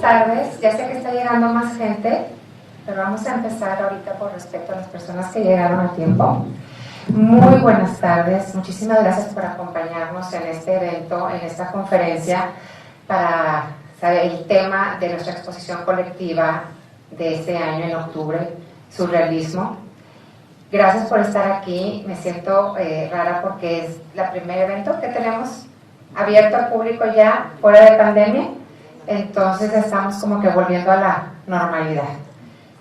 tardes. Ya sé que está llegando más gente, pero vamos a empezar ahorita por respeto a las personas que llegaron a tiempo. Muy buenas tardes. Muchísimas gracias por acompañarnos en este evento, en esta conferencia, para saber el tema de nuestra exposición colectiva de este año en octubre, surrealismo. Gracias por estar aquí. Me siento rara porque es el primer evento que tenemos abierto al público ya fuera de pandemia. Entonces estamos como que volviendo a la normalidad.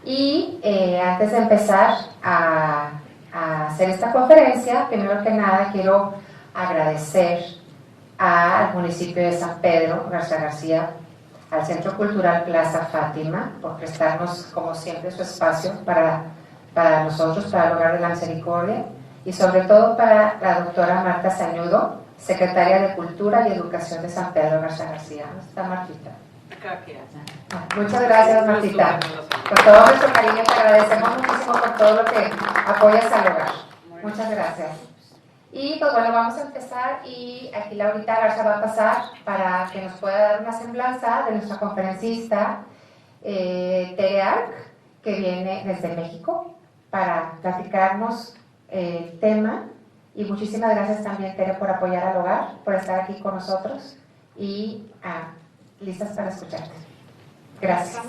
Y antes de empezar a hacer esta conferencia, primero que nada quiero agradecer al municipio de San Pedro Garza García, al Centro Cultural Plaza Fátima, por prestarnos como siempre su espacio para nosotros, para el Hogar de la Misericordia, y sobre todo para la doctora Marta Sañudo, secretaria de Cultura y Educación de San Pedro Garza García. ¿Dónde está Martita? Muchas gracias, Martita. Con todo nuestro cariño te agradecemos muchísimo por todo lo que apoyas al hogar. Muchas gracias. Y pues bueno, vamos a empezar y aquí Laurita Garza va a pasar para que nos pueda dar una semblanza de nuestra conferencista Tere Arc, que viene desde México para platicarnos el tema. Y muchísimas gracias también, Tere, por apoyar al hogar, por estar aquí con nosotros y listas para escucharte. Gracias.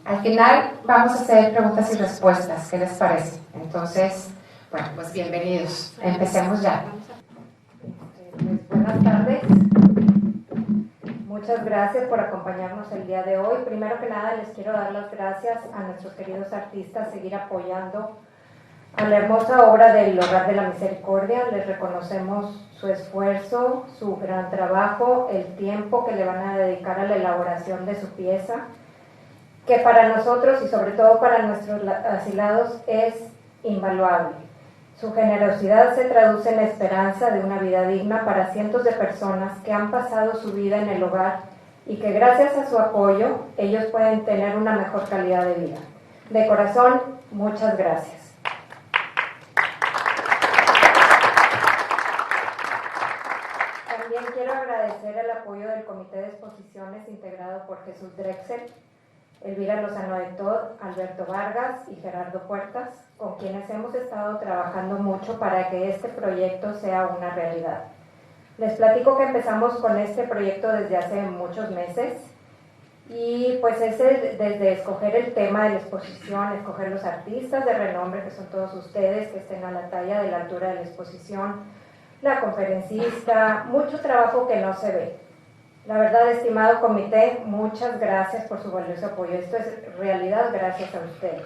Al final vamos a hacer preguntas y respuestas, ¿qué les parece? Entonces, bueno, pues bienvenidos. Empecemos ya. Buenas tardes. Muchas gracias por acompañarnos el día de hoy. Primero que nada, les quiero dar las gracias a nuestros queridos artistas, seguir apoyando a la hermosa obra del Hogar de la Misericordia. Les reconocemos su esfuerzo, su gran trabajo, el tiempo que le van a dedicar a la elaboración de su pieza, que para nosotros y sobre todo para nuestros asilados es invaluable. Su generosidad se traduce en la esperanza de una vida digna para cientos de personas que han pasado su vida en el hogar y que gracias a su apoyo ellos pueden tener una mejor calidad de vida. De corazón, muchas gracias. También quiero agradecer el apoyo del Comité de Exposiciones integrado por Jesús Drexel, Elvira Lozano de Todd, Alberto Vargas y Gerardo Puertas, con quienes hemos estado trabajando mucho para que este proyecto sea una realidad. Les platico que empezamos con este proyecto desde hace muchos meses y pues es desde escoger el tema de la exposición, escoger los artistas de renombre, que son todos ustedes, que estén a la talla de la altura de la exposición, la conferencista, mucho trabajo que no se ve. La verdad, estimado comité, muchas gracias por su valioso apoyo. Esto es realidad gracias a ustedes.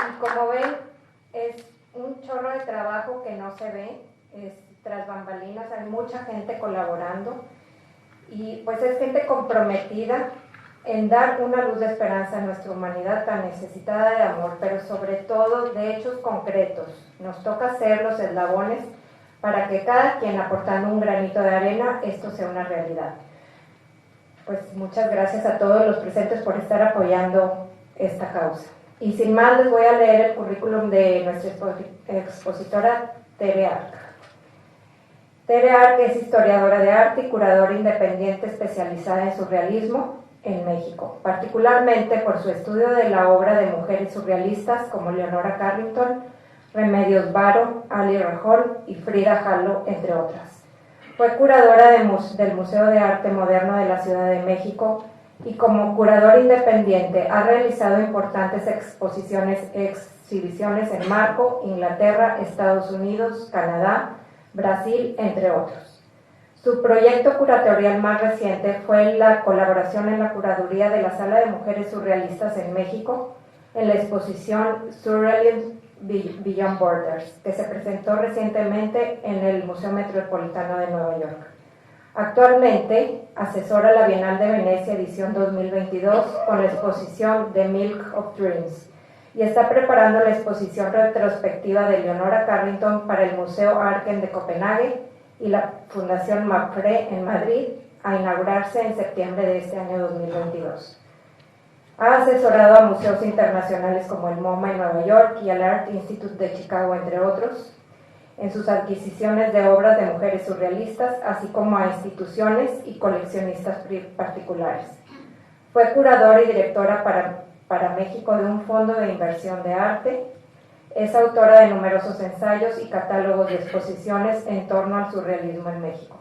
Y como ven, es un chorro de trabajo que no se ve, tras bambalinas, hay mucha gente colaborando y pues es gente comprometida en dar una luz de esperanza a nuestra humanidad tan necesitada de amor, pero sobre todo de hechos concretos. Nos toca ser los eslabones para que cada quien, aportando un granito de arena, esto sea una realidad. Pues muchas gracias a todos los presentes por estar apoyando esta causa. Y sin más, les voy a leer el currículum de nuestra expositora Tere Arc. Tere Arc es historiadora de arte y curadora independiente especializada en surrealismo en México, particularmente por su estudio de la obra de mujeres surrealistas como Leonora Carrington, Remedios Varo, Ali Rejón y Frida Kahlo, entre otras. Fue curadora del Museo de Arte Moderno de la Ciudad de México y como curadora independiente ha realizado importantes exhibiciones en Marco, Inglaterra, Estados Unidos, Canadá, Brasil, entre otros. Su proyecto curatorial más reciente fue la colaboración en la curaduría de la Sala de Mujeres Surrealistas en México en la exposición Surrealism Beyond Borders, que se presentó recientemente en el Museo Metropolitano de Nueva York. Actualmente asesora la Bienal de Venecia edición 2022 con la exposición The Milk of Dreams y está preparando la exposición retrospectiva de Leonora Carrington para el Museo Arken de Copenhague y la Fundación MAPFRE en Madrid, a inaugurarse en septiembre de este año 2022. Ha asesorado a museos internacionales como el MoMA en Nueva York y el Art Institute de Chicago, entre otros, en sus adquisiciones de obras de mujeres surrealistas, así como a instituciones y coleccionistas particulares. Fue curadora y directora para México de un fondo de inversión de arte. Es autora de numerosos ensayos y catálogos de exposiciones en torno al surrealismo en México.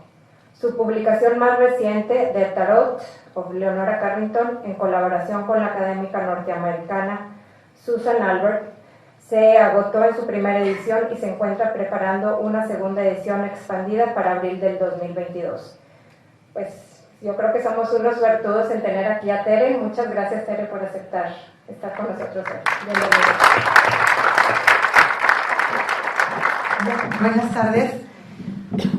Su publicación más reciente, The Tarot of Leonora Carrington, en colaboración con la académica norteamericana Susan Albert, se agotó en su primera edición y se encuentra preparando una segunda edición expandida para abril del 2022. Pues yo creo que somos unos suertudos en tener aquí a Tere. Muchas gracias, Tere, por aceptar estar con nosotros hoy. Bienvenida. Buenas tardes.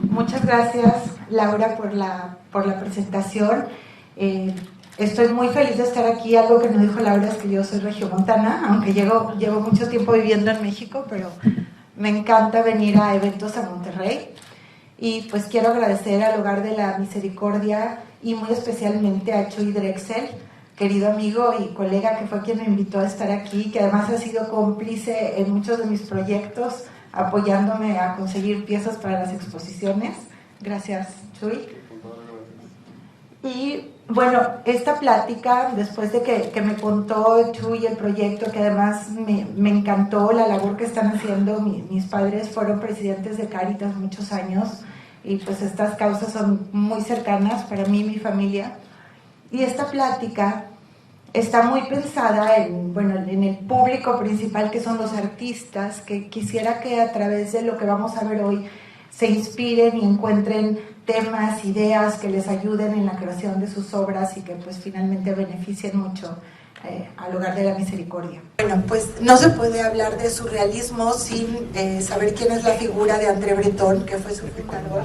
Muchas gracias, Laura, por la presentación. Estoy muy feliz de estar aquí. Algo que no dijo Laura es que yo soy regiomontana, aunque llevo mucho tiempo viviendo en México, pero me encanta venir a eventos a Monterrey. Y pues quiero agradecer al Hogar de la Misericordia y muy especialmente a Chuy Drexel, querido amigo y colega que fue quien me invitó a estar aquí, que además ha sido cómplice en muchos de mis proyectos, apoyándome a conseguir piezas para las exposiciones. Gracias, Chuy. Y bueno, esta plática, después de que me contó Chuy el proyecto, que además me encantó la labor que están haciendo, mis padres fueron presidentes de Cáritas muchos años, y pues estas causas son muy cercanas para mí y mi familia. Y esta plática está muy pensada en el público principal, que son los artistas, que quisiera que a través de lo que vamos a ver hoy se inspiren y encuentren temas, ideas que les ayuden en la creación de sus obras y que pues finalmente beneficien mucho al Hogar de la Misericordia. Bueno, pues no se puede hablar de surrealismo sin saber quién es la figura de André Breton, que fue su fundador.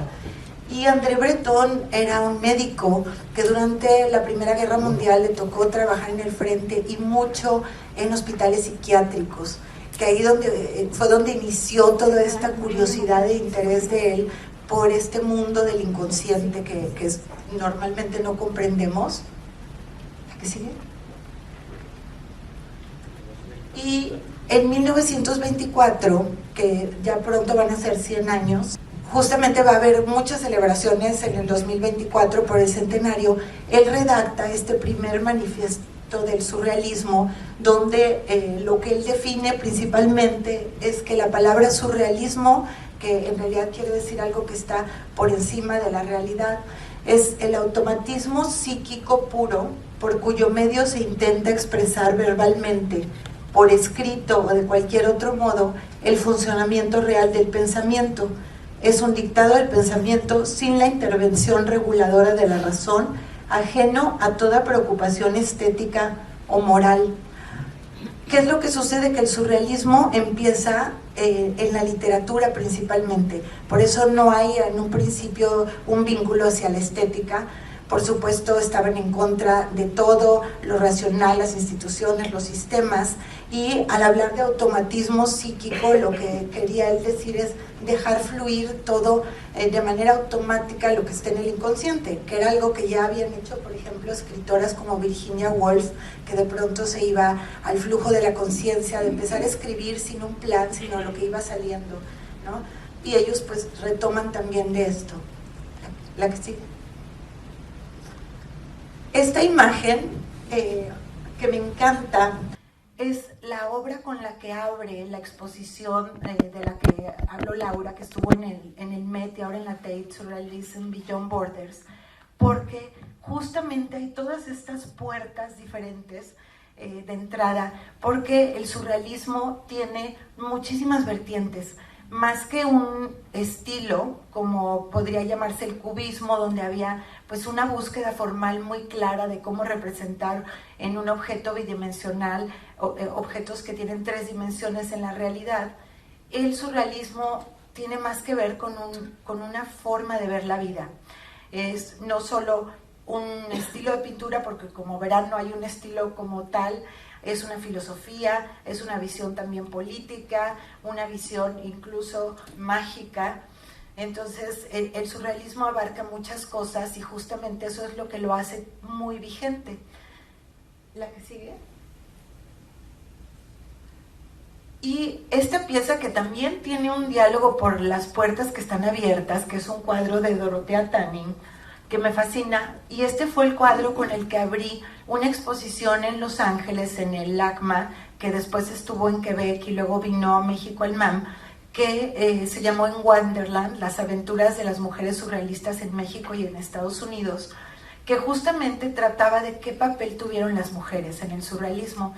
Y André Breton era un médico que durante la Primera Guerra Mundial le tocó trabajar en el frente y mucho en hospitales psiquiátricos, que ahí fue donde inició toda esta curiosidad e interés de él por este mundo del inconsciente que normalmente no comprendemos. ¿Qué sigue? Y en 1924, que ya pronto van a ser 100 años, justamente va a haber muchas celebraciones en el 2024 por el centenario. Él redacta este primer manifiesto del surrealismo, donde lo que él define principalmente es que la palabra surrealismo, que en realidad quiere decir algo que está por encima de la realidad, es el automatismo psíquico puro por cuyo medio se intenta expresar verbalmente, por escrito o de cualquier otro modo, el funcionamiento real del pensamiento. Es un dictado del pensamiento sin la intervención reguladora de la razón, ajeno a toda preocupación estética o moral. ¿Qué es lo que sucede? Que el surrealismo empieza en la literatura principalmente, por eso no hay en un principio un vínculo hacia la estética. Por supuesto estaban en contra de todo lo racional, las instituciones, los sistemas, y al hablar de automatismo psíquico lo que quería él decir es dejar fluir todo de manera automática lo que está en el inconsciente, que era algo que ya habían hecho, por ejemplo, escritoras como Virginia Woolf, que de pronto se iba al flujo de la conciencia, de empezar a escribir sin un plan, sino lo que iba saliendo, ¿no? Y ellos pues retoman también de esto. La que sigue. Esta imagen que me encanta es la obra con la que abre la exposición de la que habló Laura, que estuvo en el Met y ahora en la Tate, Surrealism Beyond Borders, porque justamente hay todas estas puertas diferentes de entrada, porque el surrealismo tiene muchísimas vertientes. Más que un estilo, como podría llamarse el cubismo, donde había pues una búsqueda formal muy clara de cómo representar en un objeto bidimensional objetos que tienen 3 dimensiones en la realidad, el surrealismo tiene más que ver con una forma de ver la vida. Es no solo un estilo de pintura, porque como verán no hay un estilo como tal, es una filosofía, es una visión también política, una visión incluso mágica. Entonces el surrealismo abarca muchas cosas y justamente eso es lo que lo hace muy vigente. ¿La que sigue? Y esta pieza, que también tiene un diálogo por las puertas que están abiertas, que es un cuadro de Dorothea Tanning, que me fascina, y este fue el cuadro con el que abrí una exposición en Los Ángeles, en el LACMA, que después estuvo en Quebec y luego vino a México al MAM, que se llamó En Wonderland, las aventuras de las mujeres surrealistas en México y en Estados Unidos, que justamente trataba de qué papel tuvieron las mujeres en el surrealismo.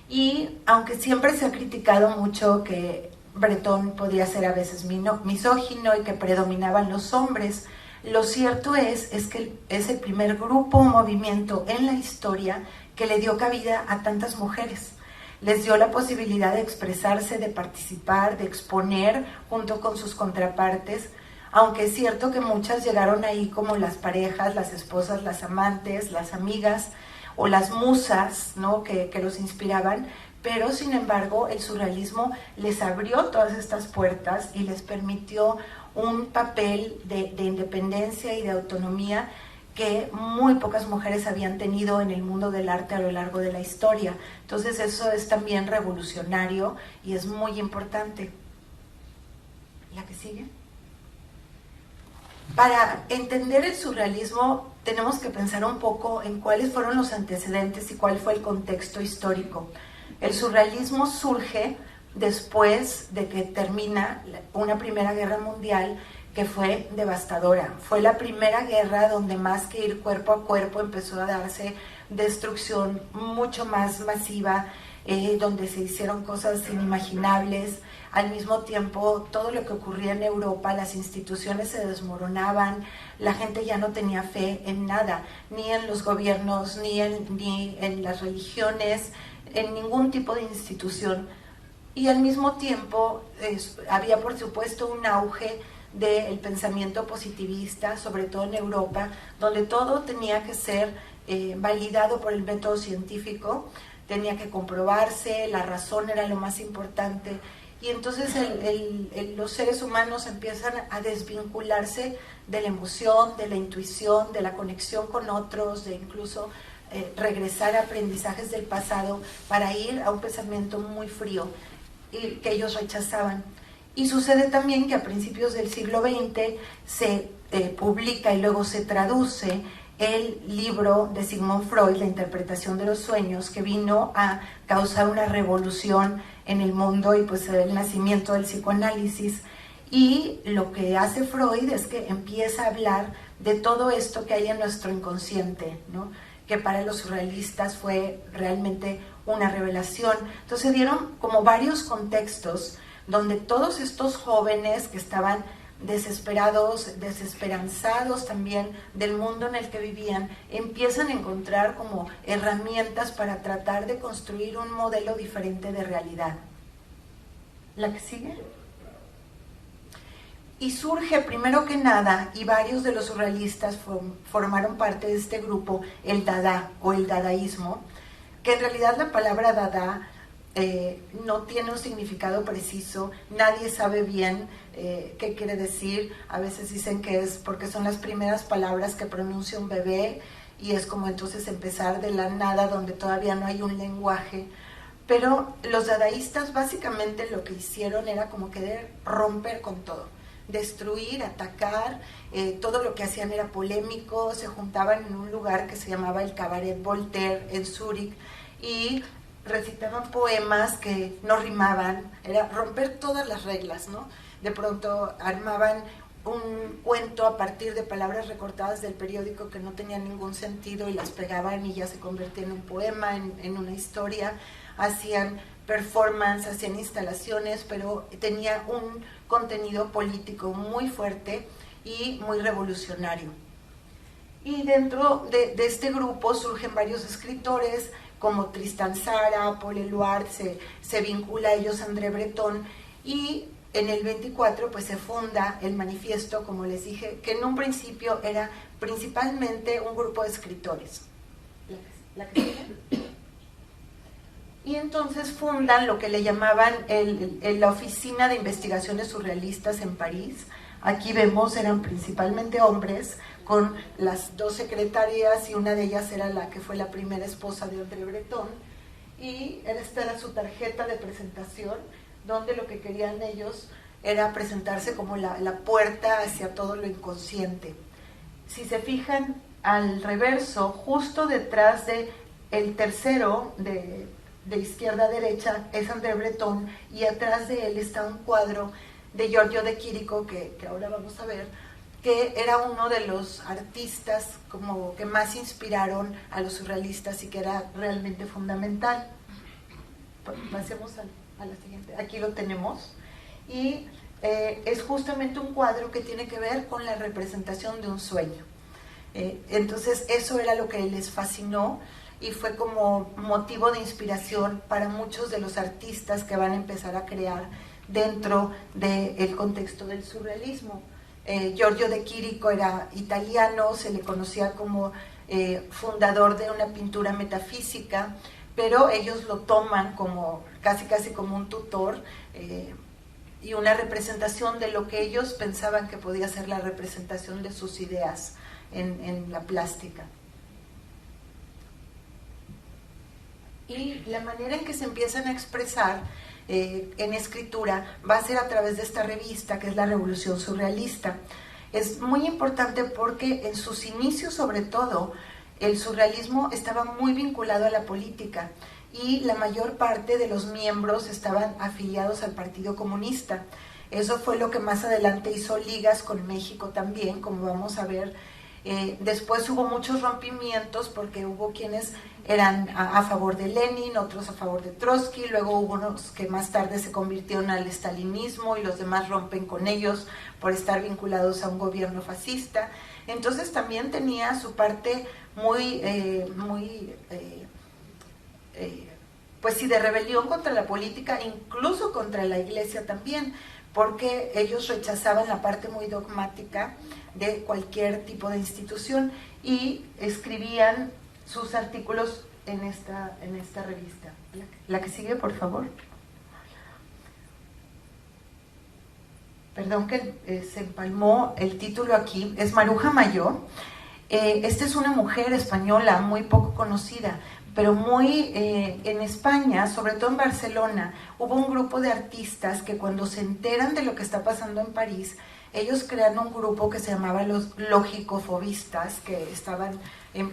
Y aunque siempre se ha criticado mucho que Breton podía ser a veces misógino y que predominaban los hombres, lo cierto es que es el primer grupo o movimiento en la historia que le dio cabida a tantas mujeres. Les dio la posibilidad de expresarse, de participar, de exponer junto con sus contrapartes, aunque es cierto que muchas llegaron ahí como las parejas, las esposas, las amantes, las amigas o las musas, ¿no?, que los inspiraban, pero sin embargo el surrealismo les abrió todas estas puertas y les permitió un papel de independencia y de autonomía que muy pocas mujeres habían tenido en el mundo del arte a lo largo de la historia. Entonces eso es también revolucionario y es muy importante. ¿La que sigue? Para entender el surrealismo tenemos que pensar un poco en cuáles fueron los antecedentes y cuál fue el contexto histórico. El surrealismo surge después de que termina una Primera Guerra Mundial que fue devastadora. Fue la primera guerra donde más que ir cuerpo a cuerpo empezó a darse destrucción mucho más masiva, donde se hicieron cosas inimaginables. Al mismo tiempo, todo lo que ocurría en Europa, las instituciones se desmoronaban, la gente ya no tenía fe en nada, ni en los gobiernos, ni en las religiones, en ningún tipo de institución. Y al mismo tiempo había, por supuesto, un auge del pensamiento positivista, sobre todo en Europa, donde todo tenía que ser validado por el método científico, tenía que comprobarse, la razón era lo más importante, y entonces los seres humanos empiezan a desvincularse de la emoción, de la intuición, de la conexión con otros, de incluso regresar a aprendizajes del pasado para ir a un pensamiento muy frío y que ellos rechazaban. Y sucede también que a principios del siglo XX se publica y luego se traduce el libro de Sigmund Freud, La interpretación de los sueños, que vino a causar una revolución en el mundo y pues el nacimiento del psicoanálisis. Y lo que hace Freud es que empieza a hablar de todo esto que hay en nuestro inconsciente, ¿no?, que para los surrealistas fue realmente una revelación. Entonces se dieron como varios contextos donde todos estos jóvenes que estaban desesperados, desesperanzados también del mundo en el que vivían, empiezan a encontrar como herramientas para tratar de construir un modelo diferente de realidad. ¿La que sigue? Y surge primero que nada, y varios de los surrealistas formaron parte de este grupo, el Dada o el dadaísmo, que en realidad la palabra Dada no tiene un significado preciso, nadie sabe bien qué quiere decir. A veces dicen que es porque son las primeras palabras que pronuncia un bebé y es como entonces empezar de la nada donde todavía no hay un lenguaje. Pero los dadaístas básicamente lo que hicieron era como querer romper con todo, destruir, atacar, todo lo que hacían era polémico. Se juntaban en un lugar que se llamaba el Cabaret Voltaire en Zúrich y recitaban poemas que no rimaban, era romper todas las reglas, ¿no? De pronto armaban un cuento a partir de palabras recortadas del periódico que no tenían ningún sentido y las pegaban y ya se convertía en un poema, en una historia. Hacían performance, hacían instalaciones, pero tenía un contenido político muy fuerte y muy revolucionario. Y dentro de este grupo surgen varios escritores como Tristan Tzara, Paul Eluard, se vincula a ellos André Breton, y en el 24 pues se funda el manifiesto, como les dije, que en un principio era principalmente un grupo de escritores. Y entonces fundan lo que le llamaban la Oficina de Investigaciones Surrealistas en París. Aquí vemos, eran principalmente hombres, con las dos secretarias, y una de ellas era la que fue la primera esposa de André Breton, y esta era su tarjeta de presentación. donde lo que querían ellos era presentarse como la puerta hacia todo lo inconsciente. Si se fijan al reverso, justo detrás de el tercero de izquierda a derecha es André Breton, y atrás de él está un cuadro de Giorgio de Chirico, que ahora vamos a ver, que era uno de los artistas como que más inspiraron a los surrealistas y que era realmente fundamental. Pasemos a la siguiente. Aquí lo tenemos. Y es justamente un cuadro que tiene que ver con la representación de un sueño. Entonces eso era lo que les fascinó y fue como motivo de inspiración para muchos de los artistas que van a empezar a crear dentro del contexto del surrealismo. Giorgio de Chirico era italiano, se le conocía como fundador de una pintura metafísica, pero ellos lo toman como casi como un tutor y una representación de lo que ellos pensaban que podía ser la representación de sus ideas en la plástica. Y la manera en que se empiezan a expresar en escritura va a ser a través de esta revista, que es la Revolución Surrealista. Es muy importante porque en sus inicios, sobre todo, el surrealismo estaba muy vinculado a la política y la mayor parte de los miembros estaban afiliados al Partido Comunista. Eso fue lo que más adelante hizo ligas con México también, como vamos a ver. Después hubo muchos rompimientos porque hubo quienes eran a favor de Lenin, otros a favor de Trotsky, luego hubo unos que más tarde se convirtieron al estalinismo y los demás rompen con ellos por estar vinculados a un gobierno fascista. Entonces también tenía su parte pues sí, de rebelión contra la política, incluso contra la iglesia también, porque ellos rechazaban la parte muy dogmática de cualquier tipo de institución y escribían sus artículos en esta revista. La que sigue, por favor. Perdón que se empalmó el título aquí, es Maruja Mayó. Esta es una mujer española muy poco conocida, pero muy en España, sobre todo en Barcelona, hubo un grupo de artistas que cuando se enteran de lo que está pasando en París, ellos crearon un grupo que se llamaba los lógico-fobistas, que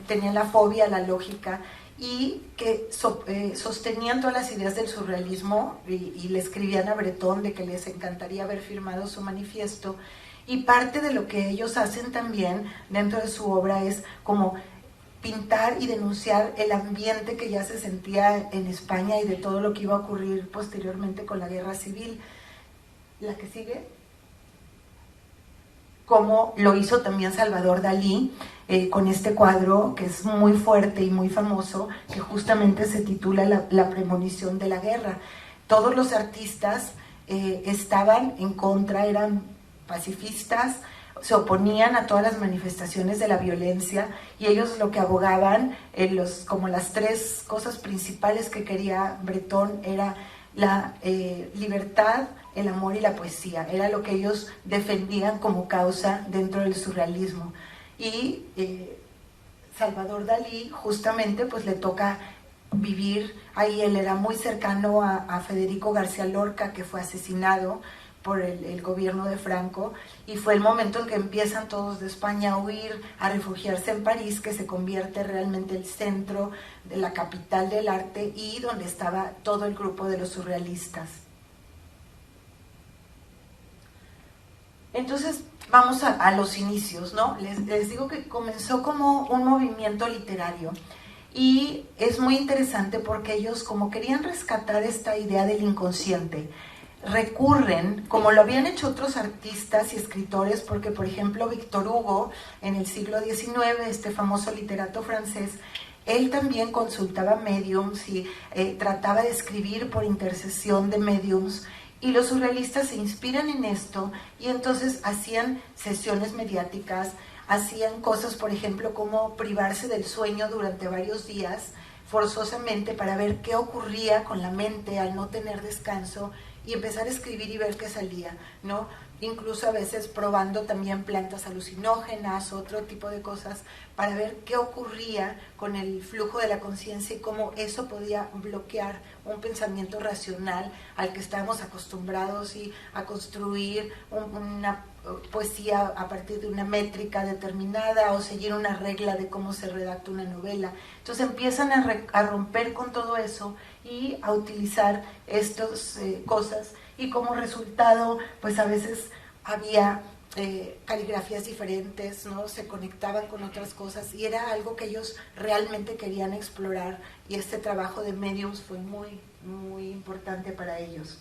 tenían la fobia a la lógica y que sostenían todas las ideas del surrealismo y le escribían a Breton de que les encantaría haber firmado su manifiesto. Y parte de lo que ellos hacen también dentro de su obra es como pintar y denunciar el ambiente que ya se sentía en España y de todo lo que iba a ocurrir posteriormente con la guerra civil. La que sigue. Como lo hizo también Salvador Dalí con este cuadro que es muy fuerte y muy famoso, que justamente se titula La premonición de la guerra. Todos los artistas estaban en contra, eran pacifistas, se oponían a todas las manifestaciones de la violencia y ellos lo que abogaban, como las tres cosas principales que quería Breton era la libertad, el amor y la poesía. Era lo que ellos defendían como causa dentro del surrealismo. Y Salvador Dalí justamente pues le toca vivir ahí. Él era muy cercano a Federico García Lorca, que fue asesinado por el gobierno de Franco, y fue el momento en que empiezan todos de España a huir, a refugiarse en París, que se convierte realmente el centro de la capital del arte y donde estaba todo el grupo de los surrealistas. Entonces vamos a los inicios, ¿no? Les digo que comenzó como un movimiento literario y es muy interesante porque ellos como querían rescatar esta idea del inconsciente, recurren, como lo habían hecho otros artistas y escritores, porque por ejemplo Victor Hugo en el siglo XIX, este famoso literato francés, él también consultaba médiums y trataba de escribir por intercesión de médiums, y los surrealistas se inspiran en esto y entonces hacían sesiones mediáticas, hacían cosas, por ejemplo, como privarse del sueño durante varios días forzosamente para ver qué ocurría con la mente al no tener descanso y empezar a escribir y ver qué salía, ¿no? Incluso a veces probando también plantas alucinógenas, otro tipo de cosas, para ver qué ocurría con el flujo de la conciencia y cómo eso podía bloquear un pensamiento racional al que estábamos acostumbrados y a construir una poesía a partir de una métrica determinada o seguir una regla de cómo se redacta una novela. Entonces empiezan a romper con todo eso y a utilizar estas cosas, y como resultado pues a veces había caligrafías diferentes, ¿no? Se conectaban con otras cosas y era algo que ellos realmente querían explorar, y este trabajo de mediums fue muy, muy importante para ellos.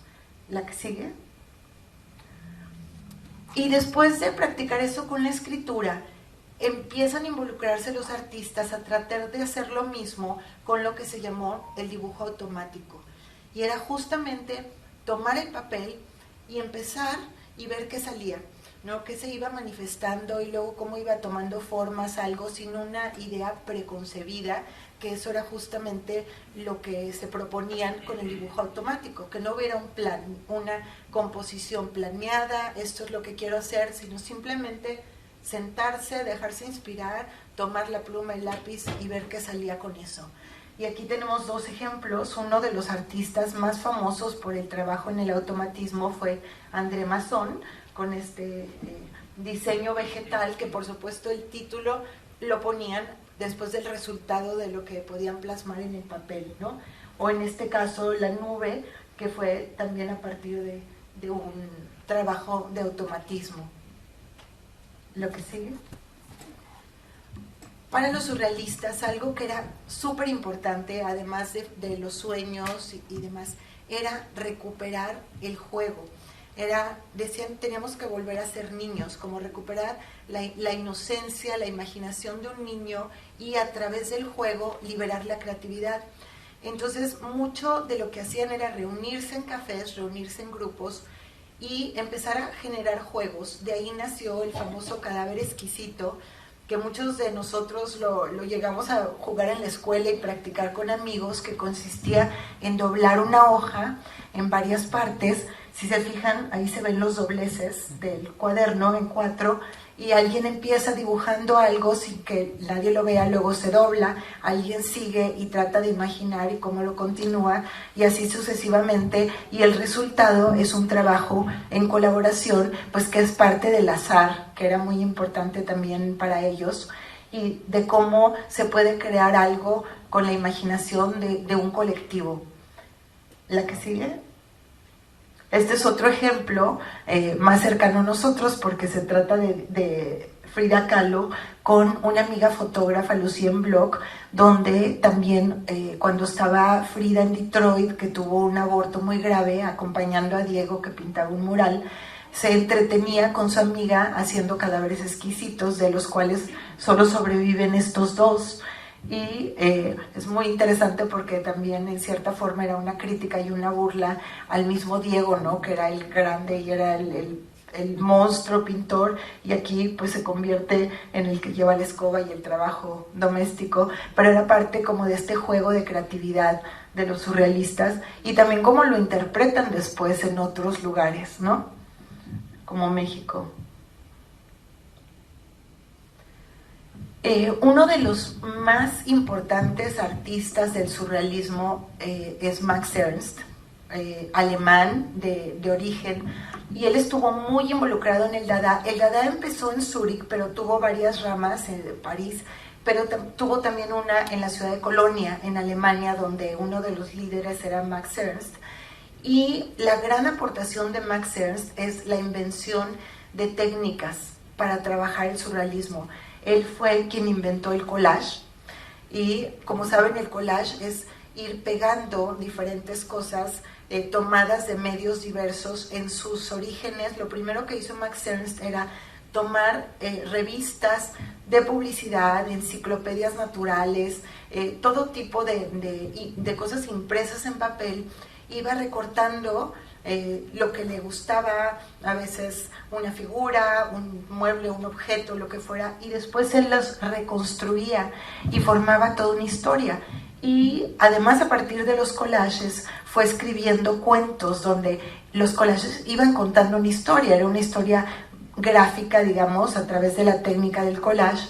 ¿La que sigue? Y después de practicar eso con la escritura, empiezan a involucrarse los artistas a tratar de hacer lo mismo con lo que se llamó el dibujo automático. Y era justamente tomar el papel y empezar y ver qué salía, ¿no? Qué se iba manifestando y luego cómo iba tomando formas algo sin una idea preconcebida, que eso era justamente lo que se proponían con el dibujo automático, que no hubiera un plan, una composición planeada, esto es lo que quiero hacer, sino simplemente sentarse, dejarse inspirar, tomar la pluma, el lápiz y ver qué salía con eso. Y aquí tenemos dos ejemplos. Uno de los artistas más famosos por el trabajo en el automatismo fue André Masson, con este diseño vegetal, que por supuesto el título lo ponían después del resultado de lo que podían plasmar en el papel, ¿no? O en este caso la nube, que fue también a partir de un trabajo de automatismo. ¿Lo que sigue? Para los surrealistas, algo que era súper importante, además de los sueños y demás, era recuperar el juego. Decían, teníamos que volver a ser niños, como recuperar la inocencia, la imaginación de un niño, y a través del juego liberar la creatividad. Entonces, mucho de lo que hacían era reunirse en cafés, reunirse en grupos y empezar a generar juegos. De ahí nació el famoso cadáver exquisito, que muchos de nosotros lo llegamos a jugar en la escuela y practicar con amigos, que consistía en doblar una hoja en varias partes. Si se fijan, ahí se ven los dobleces del cuaderno en 4, y alguien empieza dibujando algo sin que nadie lo vea, luego se dobla, alguien sigue y trata de imaginar y cómo lo continúa, y así sucesivamente, y el resultado es un trabajo en colaboración, pues que es parte del azar, que era muy importante también para ellos, y de cómo se puede crear algo con la imaginación de un colectivo. ¿La que sigue? Este es otro ejemplo más cercano a nosotros, porque se trata de Frida Kahlo con una amiga fotógrafa, Lucien Bloch, donde también cuando estaba Frida en Detroit, que tuvo un aborto muy grave, acompañando a Diego, que pintaba un mural, se entretenía con su amiga haciendo cadáveres exquisitos, de los cuales solo sobreviven estos dos. Y es muy interesante porque también en cierta forma era una crítica y una burla al mismo Diego, ¿no? Que era el grande y era el monstruo pintor, y aquí pues se convierte en el que lleva la escoba y el trabajo doméstico, pero era parte como de este juego de creatividad de los surrealistas, y también cómo lo interpretan después en otros lugares, ¿no? Como México. Uno de los más importantes artistas del surrealismo es Max Ernst, alemán de origen, y él estuvo muy involucrado en el Dada. El Dada empezó en Zúrich, pero tuvo varias ramas en París, pero tuvo también una en la ciudad de Colonia, en Alemania, donde uno de los líderes era Max Ernst. Y la gran aportación de Max Ernst es la invención de técnicas para trabajar el surrealismo. Él fue quien inventó el collage, y como saben, el collage es ir pegando diferentes cosas tomadas de medios diversos en sus orígenes. Lo primero que hizo Max Ernst era tomar revistas de publicidad, enciclopedias naturales, todo tipo de cosas impresas en papel. Iba recortando lo que le gustaba, a veces una figura, un mueble, un objeto, lo que fuera, y después él los reconstruía y formaba toda una historia. Y además, a partir de los collages fue escribiendo cuentos donde los collages iban contando una historia, era una historia gráfica, digamos, a través de la técnica del collage.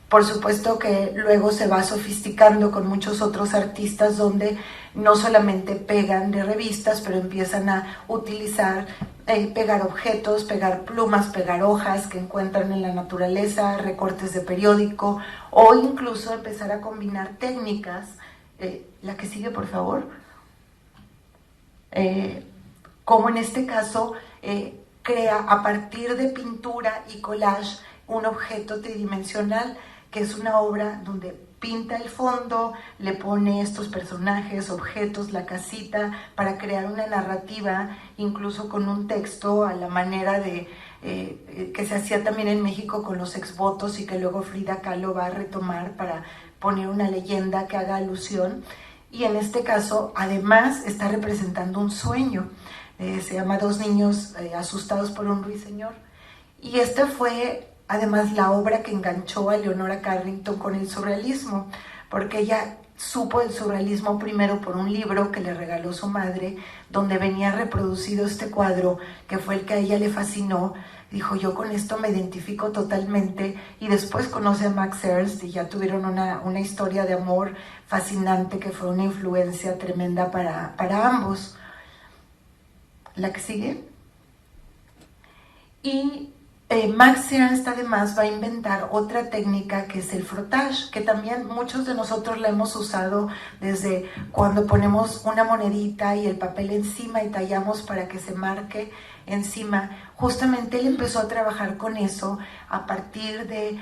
Por supuesto que luego se va sofisticando con muchos otros artistas donde no solamente pegan de revistas, pero empiezan a utilizar, pegar objetos, pegar plumas, pegar hojas que encuentran en la naturaleza, recortes de periódico, o incluso empezar a combinar técnicas. La que sigue, por favor. Como en este caso, crea a partir de pintura y collage un objeto tridimensional, que es una obra donde pinta el fondo, le pone estos personajes, objetos, la casita, para crear una narrativa, incluso con un texto a la manera de que se hacía también en México con los exvotos y que luego Frida Kahlo va a retomar para poner una leyenda que haga alusión. Y en este caso, además, está representando un sueño. Se llama Dos niños asustados por un ruiseñor. Y esta fue además la obra que enganchó a Leonora Carrington con el surrealismo, porque ella supo el surrealismo primero por un libro que le regaló su madre, donde venía reproducido este cuadro, que fue el que a ella le fascinó. Dijo, yo con esto me identifico totalmente, y después conoce a Max Ernst y ya tuvieron una historia de amor fascinante que fue una influencia tremenda para ambos. La que sigue. Y Max Ernst además va a inventar otra técnica que es el frottage, que también muchos de nosotros la hemos usado desde cuando ponemos una monedita y el papel encima y tallamos para que se marque encima. Justamente él empezó a trabajar con eso a partir de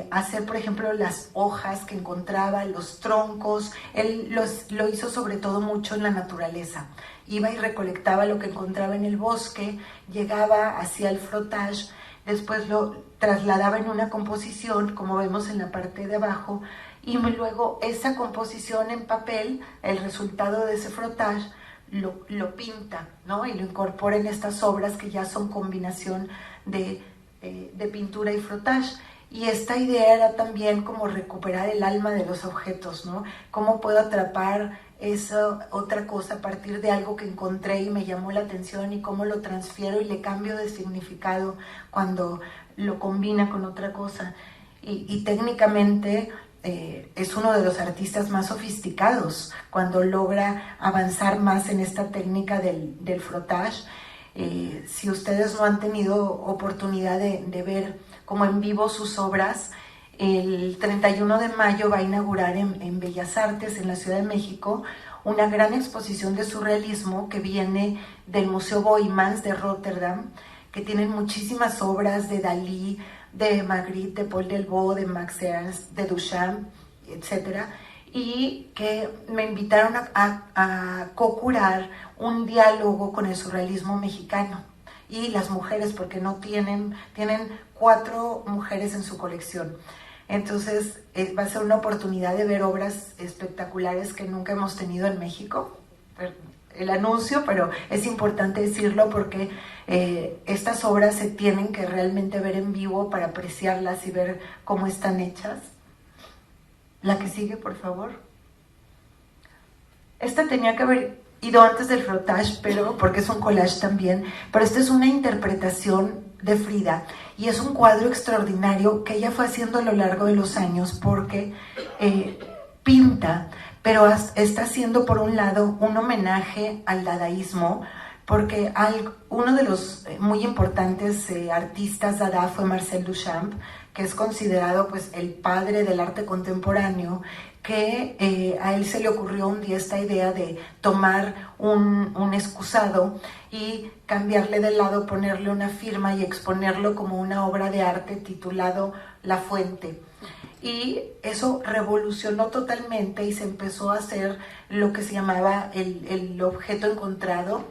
hacer, por ejemplo, las hojas que encontraba, los troncos. Él lo hizo sobre todo mucho en la naturaleza. Iba y recolectaba lo que encontraba en el bosque, llegaba, hacía el frottage, después lo trasladaba en una composición, como vemos en la parte de abajo, y luego esa composición en papel, el resultado de ese frottage, lo pinta, ¿no? Y lo incorpora en estas obras que ya son combinación de pintura y frottage. Y esta idea era también como recuperar el alma de los objetos, ¿no? ¿Cómo puedo atrapar esa otra cosa a partir de algo que encontré y me llamó la atención, y cómo lo transfiero y le cambio de significado cuando lo combina con otra cosa? Y técnicamente es uno de los artistas más sofisticados cuando logra avanzar más en esta técnica del frottage. Si ustedes no han tenido oportunidad de ver como en vivo sus obras, el 31 de mayo va a inaugurar en Bellas Artes, en la Ciudad de México, una gran exposición de surrealismo que viene del Museo Boijmans de Rotterdam, que tienen muchísimas obras de Dalí, de Magritte, de Paul Delvaux, de Max Ernst, de Duchamp, etc. Y que me invitaron a co-curar un diálogo con el surrealismo mexicano y las mujeres, porque no tienen 4 mujeres en su colección. Entonces va a ser una oportunidad de ver obras espectaculares que nunca hemos tenido en México. El anuncio, pero es importante decirlo porque estas obras se tienen que realmente ver en vivo para apreciarlas y ver cómo están hechas. La que sigue, por favor. Esta tenía que haber ido antes del frottage, pero porque es un collage también, pero esta es una interpretación de Frida, y es un cuadro extraordinario que ella fue haciendo a lo largo de los años, porque pinta, pero está haciendo por un lado un homenaje al dadaísmo, porque uno de los muy importantes artistas dada fue Marcel Duchamp, que es considerado pues el padre del arte contemporáneo, que a él se le ocurrió un día esta idea de tomar un excusado y cambiarle de lado, ponerle una firma y exponerlo como una obra de arte titulado La Fuente. Y eso revolucionó totalmente y se empezó a hacer lo que se llamaba el objeto encontrado,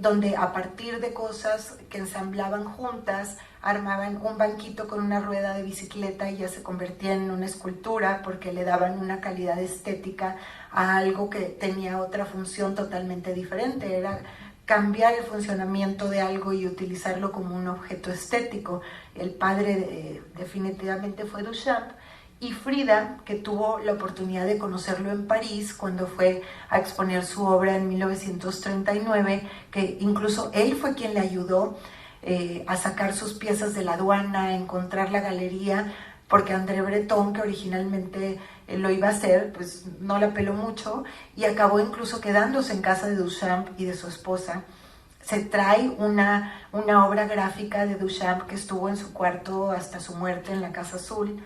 donde a partir de cosas que ensamblaban juntas, armaban un banquito con una rueda de bicicleta y ya se convertía en una escultura, porque le daban una calidad estética a algo que tenía otra función totalmente diferente. Era cambiar el funcionamiento de algo y utilizarlo como un objeto estético. El padre definitivamente fue Duchamp, Y Frida, que tuvo la oportunidad de conocerlo en París cuando fue a exponer su obra en 1939, que incluso él fue quien le ayudó a sacar sus piezas de la aduana, a encontrar la galería, porque André Breton, que originalmente lo iba a hacer, pues no la peló mucho y acabó incluso quedándose en casa de Duchamp y de su esposa. Se trae una obra gráfica de Duchamp que estuvo en su cuarto hasta su muerte en la Casa Azul,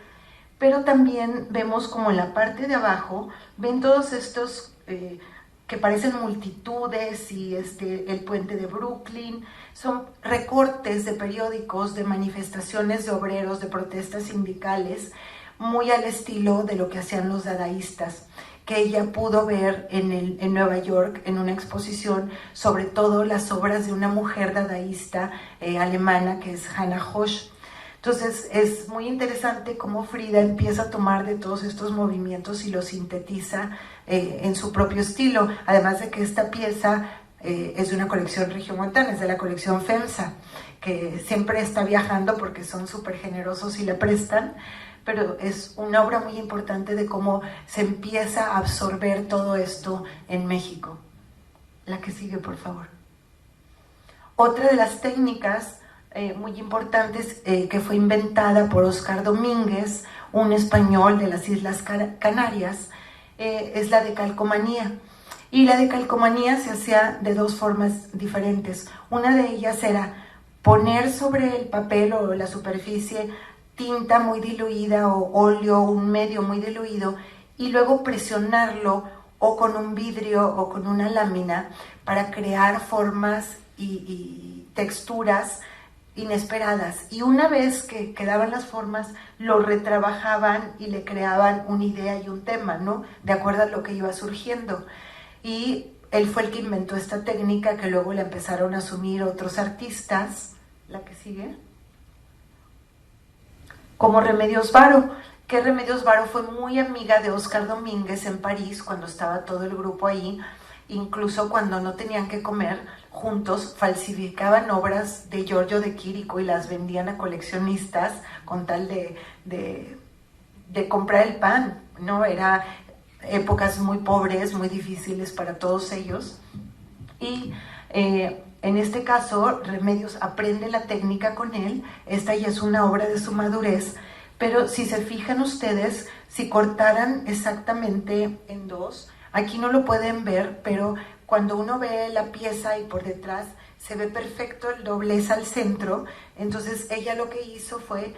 pero también vemos como en la parte de abajo, ven todos estos que parecen multitudes y el puente de Brooklyn, son recortes de periódicos, de manifestaciones de obreros, de protestas sindicales, muy al estilo de lo que hacían los dadaístas, que ella pudo ver en Nueva York en una exposición, sobre todo las obras de una mujer dadaísta alemana que es Hannah Hosch. Entonces es muy interesante cómo Frida empieza a tomar de todos estos movimientos y los sintetiza en su propio estilo, además de que esta pieza es de una colección regiomontana, es de la colección FEMSA, que siempre está viajando porque son súper generosos y le prestan, pero es una obra muy importante de cómo se empieza a absorber todo esto en México. La que sigue, por favor. Otra de las técnicas muy importantes que fue inventada por Óscar Domínguez, un español de las Islas Canarias, es la decalcomanía. Y la decalcomanía se hacía de dos formas diferentes. Una de ellas era poner sobre el papel o la superficie tinta muy diluida o óleo, un medio muy diluido, y luego presionarlo o con un vidrio o con una lámina para crear formas y texturas inesperadas. Y una vez que quedaban las formas, lo retrabajaban y le creaban una idea y un tema, ¿no? De acuerdo a lo que iba surgiendo. Y él fue el que inventó esta técnica que luego la empezaron a asumir otros artistas. La que sigue. Como Remedios Varo, que Remedios Varo fue muy amiga de Óscar Domínguez en París cuando estaba todo el grupo ahí. Incluso cuando no tenían que comer juntos, falsificaban obras de Giorgio de Chirico y las vendían a coleccionistas con tal de comprar el pan, ¿no? Era épocas muy pobres, muy difíciles para todos ellos. Y en este caso, Remedios aprende la técnica con él. Esta ya es una obra de su madurez, pero si se fijan ustedes, si cortaran exactamente en dos, aquí no lo pueden ver, pero cuando uno ve la pieza y por detrás se ve perfecto el doblez al centro. Entonces ella lo que hizo fue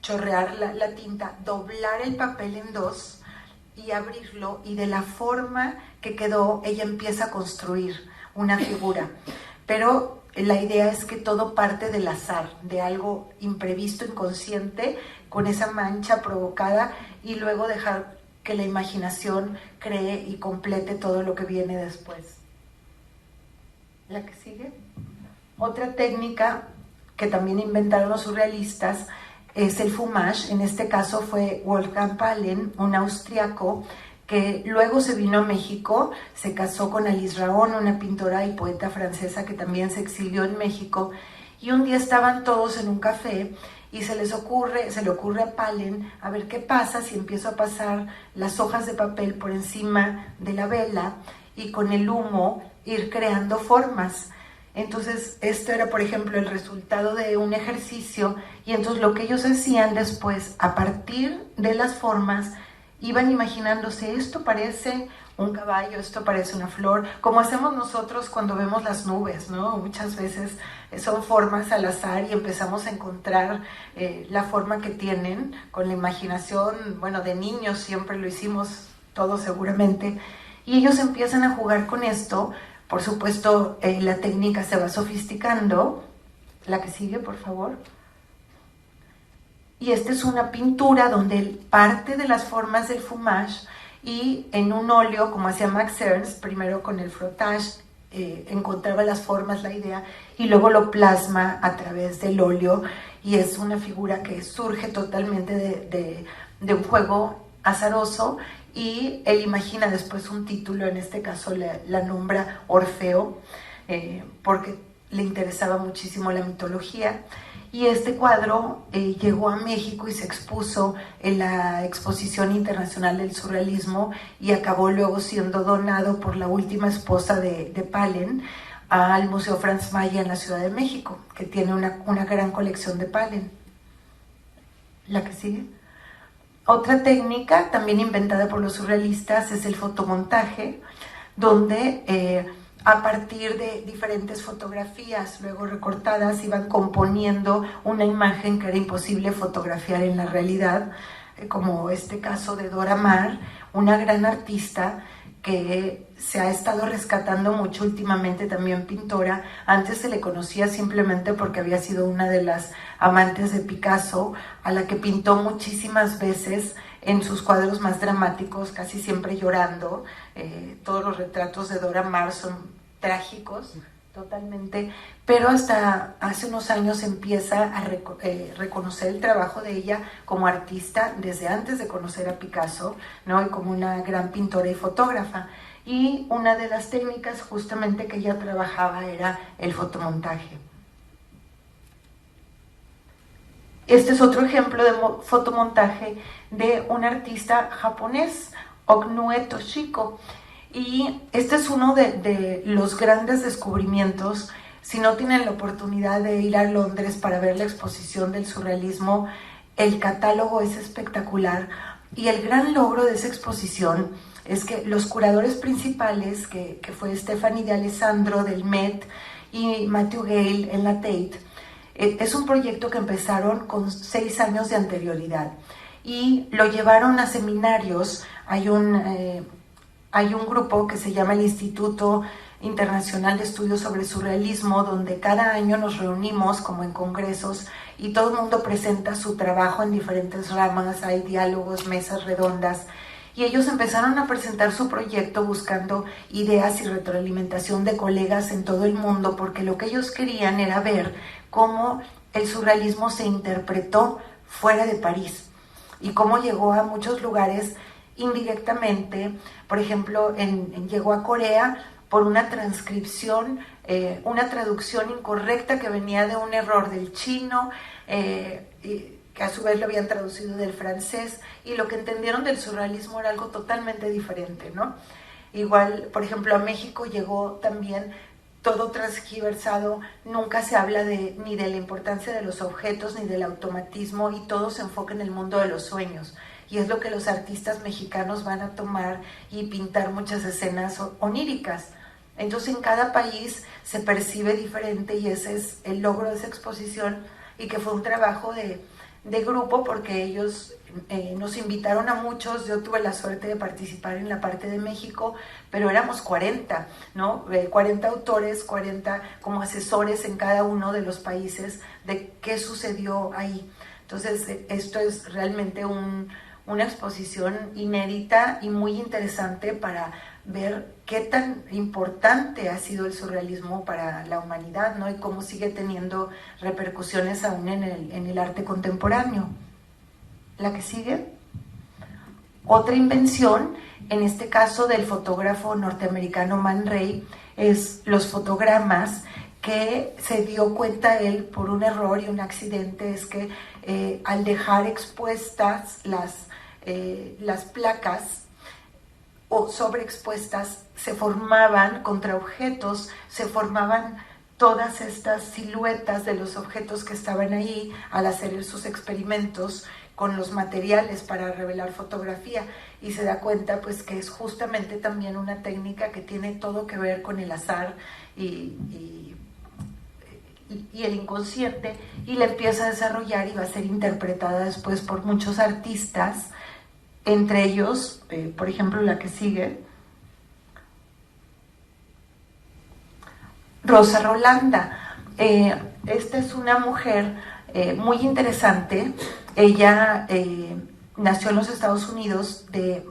chorrear la tinta, doblar el papel en dos y abrirlo, y de la forma que quedó ella empieza a construir una figura. Pero la idea es que todo parte del azar, de algo imprevisto, inconsciente, con esa mancha provocada, y luego dejar que la imaginación cree y complete todo lo que viene después. La que sigue. Otra técnica que también inventaron los surrealistas es el fumage. En este caso fue Wolfgang Pahlen, un austriaco que luego se vino a México, se casó con Alice Raon, una pintora y poeta francesa que también se exilió en México, y un día estaban todos en un café y se le ocurre a Pahlen a ver qué pasa si empiezo a pasar las hojas de papel por encima de la vela y con el humo ir creando formas. Entonces esto era, por ejemplo, el resultado de un ejercicio, y entonces lo que ellos hacían después, a partir de las formas, iban imaginándose, esto parece un caballo, esto parece una flor, como hacemos nosotros cuando vemos las nubes, ¿no? Muchas veces son formas al azar y empezamos a encontrar la forma que tienen con la imaginación. Bueno, de niños siempre lo hicimos todos seguramente, y ellos empiezan a jugar con esto. Por supuesto, la técnica se va sofisticando. La que sigue, por favor. Y esta es una pintura donde parte de las formas del fumage, y en un óleo, como hacía Max Ernst, primero con el frottage, encontraba las formas, la idea, y luego lo plasma a través del óleo, y es una figura que surge totalmente de un juego azaroso, y él imagina después un título, en este caso la nombra Orfeo, porque le interesaba muchísimo la mitología. Y este cuadro llegó a México y se expuso en la Exposición Internacional del Surrealismo y acabó luego siendo donado por la última esposa de Palen al Museo Franz Mayer en la Ciudad de México, que tiene una gran colección de Palen. La que sigue. Otra técnica también inventada por los surrealistas es el fotomontaje, donde a partir de diferentes fotografías luego recortadas iban componiendo una imagen que era imposible fotografiar en la realidad, como este caso de Dora Maar, una gran artista que se ha estado rescatando mucho últimamente, también pintora. Antes se le conocía simplemente porque había sido una de las amantes de Picasso, a la que pintó muchísimas veces en sus cuadros más dramáticos, casi siempre llorando. Todos los retratos de Dora Maar son trágicos totalmente, pero hasta hace unos años empieza a reconocer el trabajo de ella como artista desde antes de conocer a Picasso, ¿no? Y como una gran pintora y fotógrafa. Y una de las técnicas justamente que ella trabajaba era el fotomontaje. Este es otro ejemplo de fotomontaje de un artista japonés, Ognue Toshiko. Y este es uno de los grandes descubrimientos. Si no tienen la oportunidad de ir a Londres para ver la exposición del surrealismo, el catálogo es espectacular. Y el gran logro de esa exposición es que los curadores principales, que fue Stephanie de Alessandro del Met y Matthew Gale en la Tate, es un proyecto que empezaron con 6 años de anterioridad y lo llevaron a seminarios. Hay un grupo que se llama el Instituto Internacional de Estudios sobre Surrealismo, donde cada año nos reunimos como en congresos y todo el mundo presenta su trabajo en diferentes ramas, hay diálogos, mesas redondas, y ellos empezaron a presentar su proyecto buscando ideas y retroalimentación de colegas en todo el mundo, porque lo que ellos querían era ver cómo el surrealismo se interpretó fuera de París y cómo llegó a muchos lugares indirectamente. Por ejemplo, llegó a Corea por una transcripción, una traducción incorrecta que venía de un error del chino, que a su vez lo habían traducido del francés, y lo que entendieron del surrealismo era algo totalmente diferente, ¿no? Igual, por ejemplo, a México llegó también todo transgiversado, nunca se habla ni de la importancia de los objetos ni del automatismo, y todo se enfoca en el mundo de los sueños. Y es lo que los artistas mexicanos van a tomar y pintar muchas escenas oníricas. Entonces en cada país se percibe diferente, y ese es el logro de esa exposición, y que fue un trabajo de grupo, porque ellos nos invitaron a muchos. Yo tuve la suerte de participar en la parte de México, pero éramos 40, ¿no? 40 autores, 40 como asesores en cada uno de los países de qué sucedió ahí. Entonces esto es realmente una exposición inédita y muy interesante para ver qué tan importante ha sido el surrealismo para la humanidad, ¿no? Y cómo sigue teniendo repercusiones aún en el arte contemporáneo. La que sigue. Otra invención, en este caso del fotógrafo norteamericano Man Ray, es los fotogramas, que se dio cuenta él por un error y un accidente. Es que al dejar expuestas las placas o sobreexpuestas, se formaban contra objetos, se formaban todas estas siluetas de los objetos que estaban ahí al hacer sus experimentos con los materiales para revelar fotografía, y se da cuenta pues que es justamente también una técnica que tiene todo que ver con el azar y el inconsciente, y la empieza a desarrollar y va a ser interpretada después por muchos artistas, entre ellos, por ejemplo, la que sigue, Rosa Rolanda. Esta es una mujer muy interesante. Ella nació en los Estados Unidos de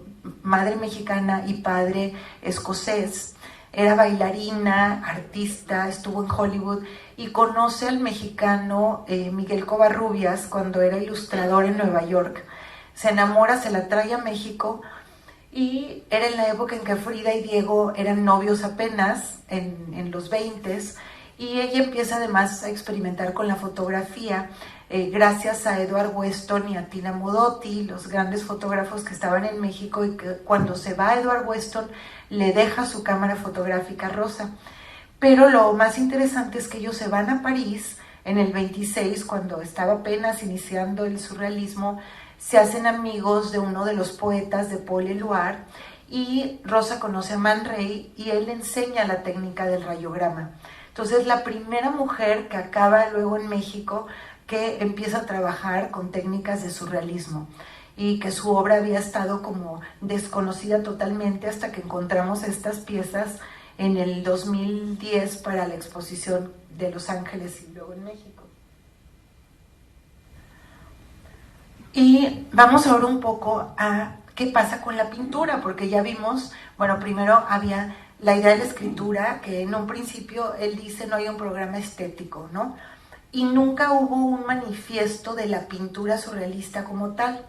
madre mexicana y padre escocés. Era bailarina, artista, estuvo en Hollywood y conoce al mexicano Miguel Covarrubias cuando era ilustrador en Nueva York. Se enamora, se la trae a México, y era en la época en que Frida y Diego eran novios apenas, en los 20s, y ella empieza además a experimentar con la fotografía gracias a Edward Weston y a Tina Modotti, los grandes fotógrafos que estaban en México, y que cuando se va Edward Weston le deja su cámara fotográfica rosa. Pero lo más interesante es que ellos se van a París en el 26, cuando estaba apenas iniciando el surrealismo, se hacen amigos de uno de los poetas, de Paul Éluard, y Rosa conoce a Man Ray y él le enseña la técnica del rayograma. Entonces, la primera mujer que acaba luego en México que empieza a trabajar con técnicas de surrealismo, y que su obra había estado como desconocida totalmente hasta que encontramos estas piezas en el 2010 para la exposición de Los Ángeles y luego en México. Y vamos ahora un poco a qué pasa con la pintura, porque ya vimos, bueno, primero había la idea de la escritura, que en un principio él dice no hay un programa estético, ¿no? Y nunca hubo un manifiesto de la pintura surrealista como tal.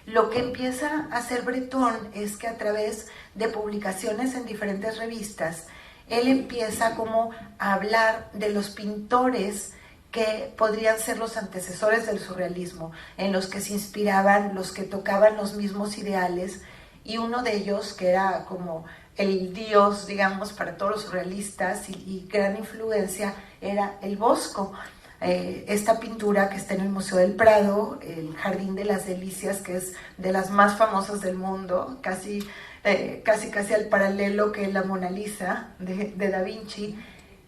Lo que empieza a hacer Breton es que a través de publicaciones en diferentes revistas, él empieza como a hablar de los pintores que podrían ser los antecesores del surrealismo, en los que se inspiraban, los que tocaban los mismos ideales, y uno de ellos, que era como el dios, digamos, para todos los surrealistas y gran influencia, era el Bosco. Esta pintura que está en el Museo del Prado, el Jardín de las Delicias, que es de las más famosas del mundo, casi al paralelo que la Mona Lisa de Da Vinci,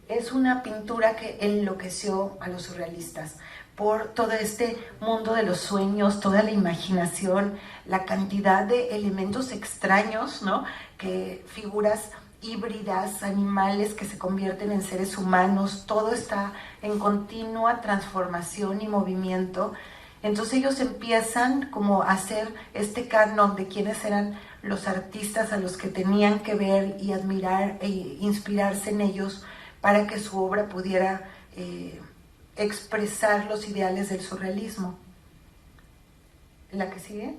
es una pintura que enloqueció a los surrealistas por todo este mundo de los sueños, toda la imaginación, la cantidad de elementos extraños, ¿no? Que figuras híbridas, animales que se convierten en seres humanos, todo está en continua transformación y movimiento. Entonces ellos empiezan como a hacer este canon de quiénes eran los artistas a los que tenían que ver y admirar e inspirarse en ellos para que su obra pudiera expresar los ideales del surrealismo. ¿La que sigue?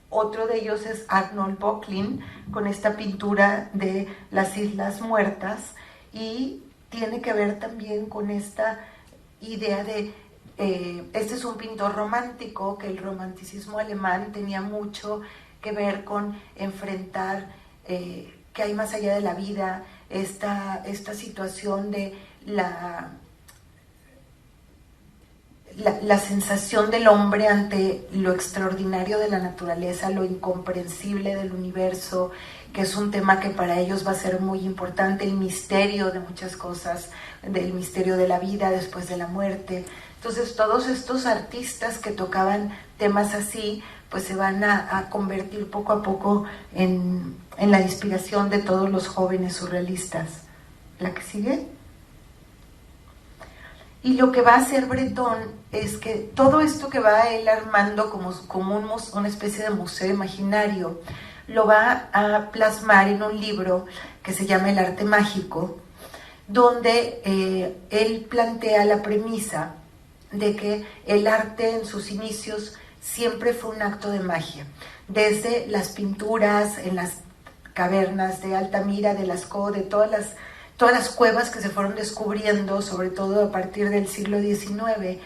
Otro de ellos es Arnold Böcklin, con esta pintura de las Islas Muertas, y tiene que ver también con esta idea de, este es un pintor romántico, que el romanticismo alemán tenía mucho que ver con enfrentar qué hay más allá de la vida, esta situación de la sensación del hombre ante lo extraordinario de la naturaleza, lo incomprensible del universo, que es un tema que para ellos va a ser muy importante, el misterio de muchas cosas, del misterio de la vida después de la muerte. Entonces todos estos artistas que tocaban temas así, pues se van a convertir poco a poco en la inspiración de todos los jóvenes surrealistas. ¿La que sigue? Y lo que va a hacer Breton es que todo esto que va él armando como una especie de museo imaginario, lo va a plasmar en un libro que se llama El arte mágico, donde él plantea la premisa de que el arte en sus inicios siempre fue un acto de magia. Desde las pinturas en las cavernas de Altamira, de Lascaux, de todas las cuevas que se fueron descubriendo, sobre todo a partir del siglo XIX,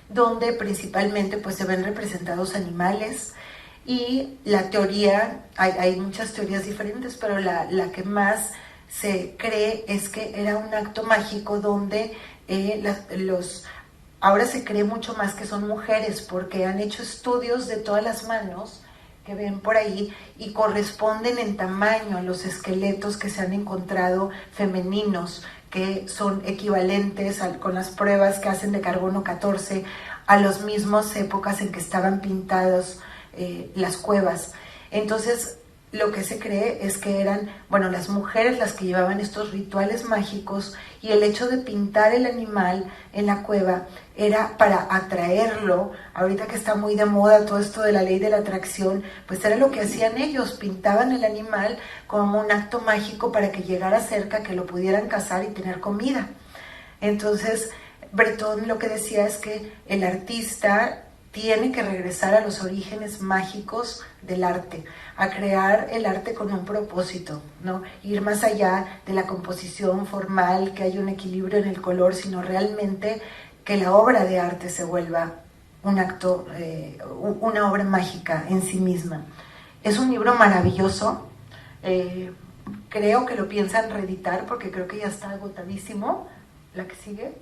donde principalmente pues se ven representados animales, y la teoría, hay muchas teorías diferentes, pero la que más se cree es que era un acto mágico donde ahora se cree mucho más que son mujeres, porque han hecho estudios de todas las manos que ven por ahí y corresponden en tamaño a los esqueletos que se han encontrado femeninos, que son equivalentes con las pruebas que hacen de carbono 14 a las mismas épocas en que estaban pintados las cuevas. Entonces lo que se cree es que eran, las mujeres las que llevaban estos rituales mágicos, y el hecho de pintar el animal en la cueva era para atraerlo. Ahorita que está muy de moda todo esto de la ley de la atracción, pues era lo que hacían ellos, pintaban el animal como un acto mágico para que llegara cerca, que lo pudieran cazar y tener comida. Entonces Breton lo que decía es que el artista tiene que regresar a los orígenes mágicos del arte, a crear el arte con un propósito, ¿no? Ir más allá de la composición formal, que haya un equilibrio en el color, sino realmente que la obra de arte se vuelva un acto, una obra mágica en sí misma. Es un libro maravilloso, creo que lo piensan reeditar porque creo que ya está agotadísimo. La que sigue.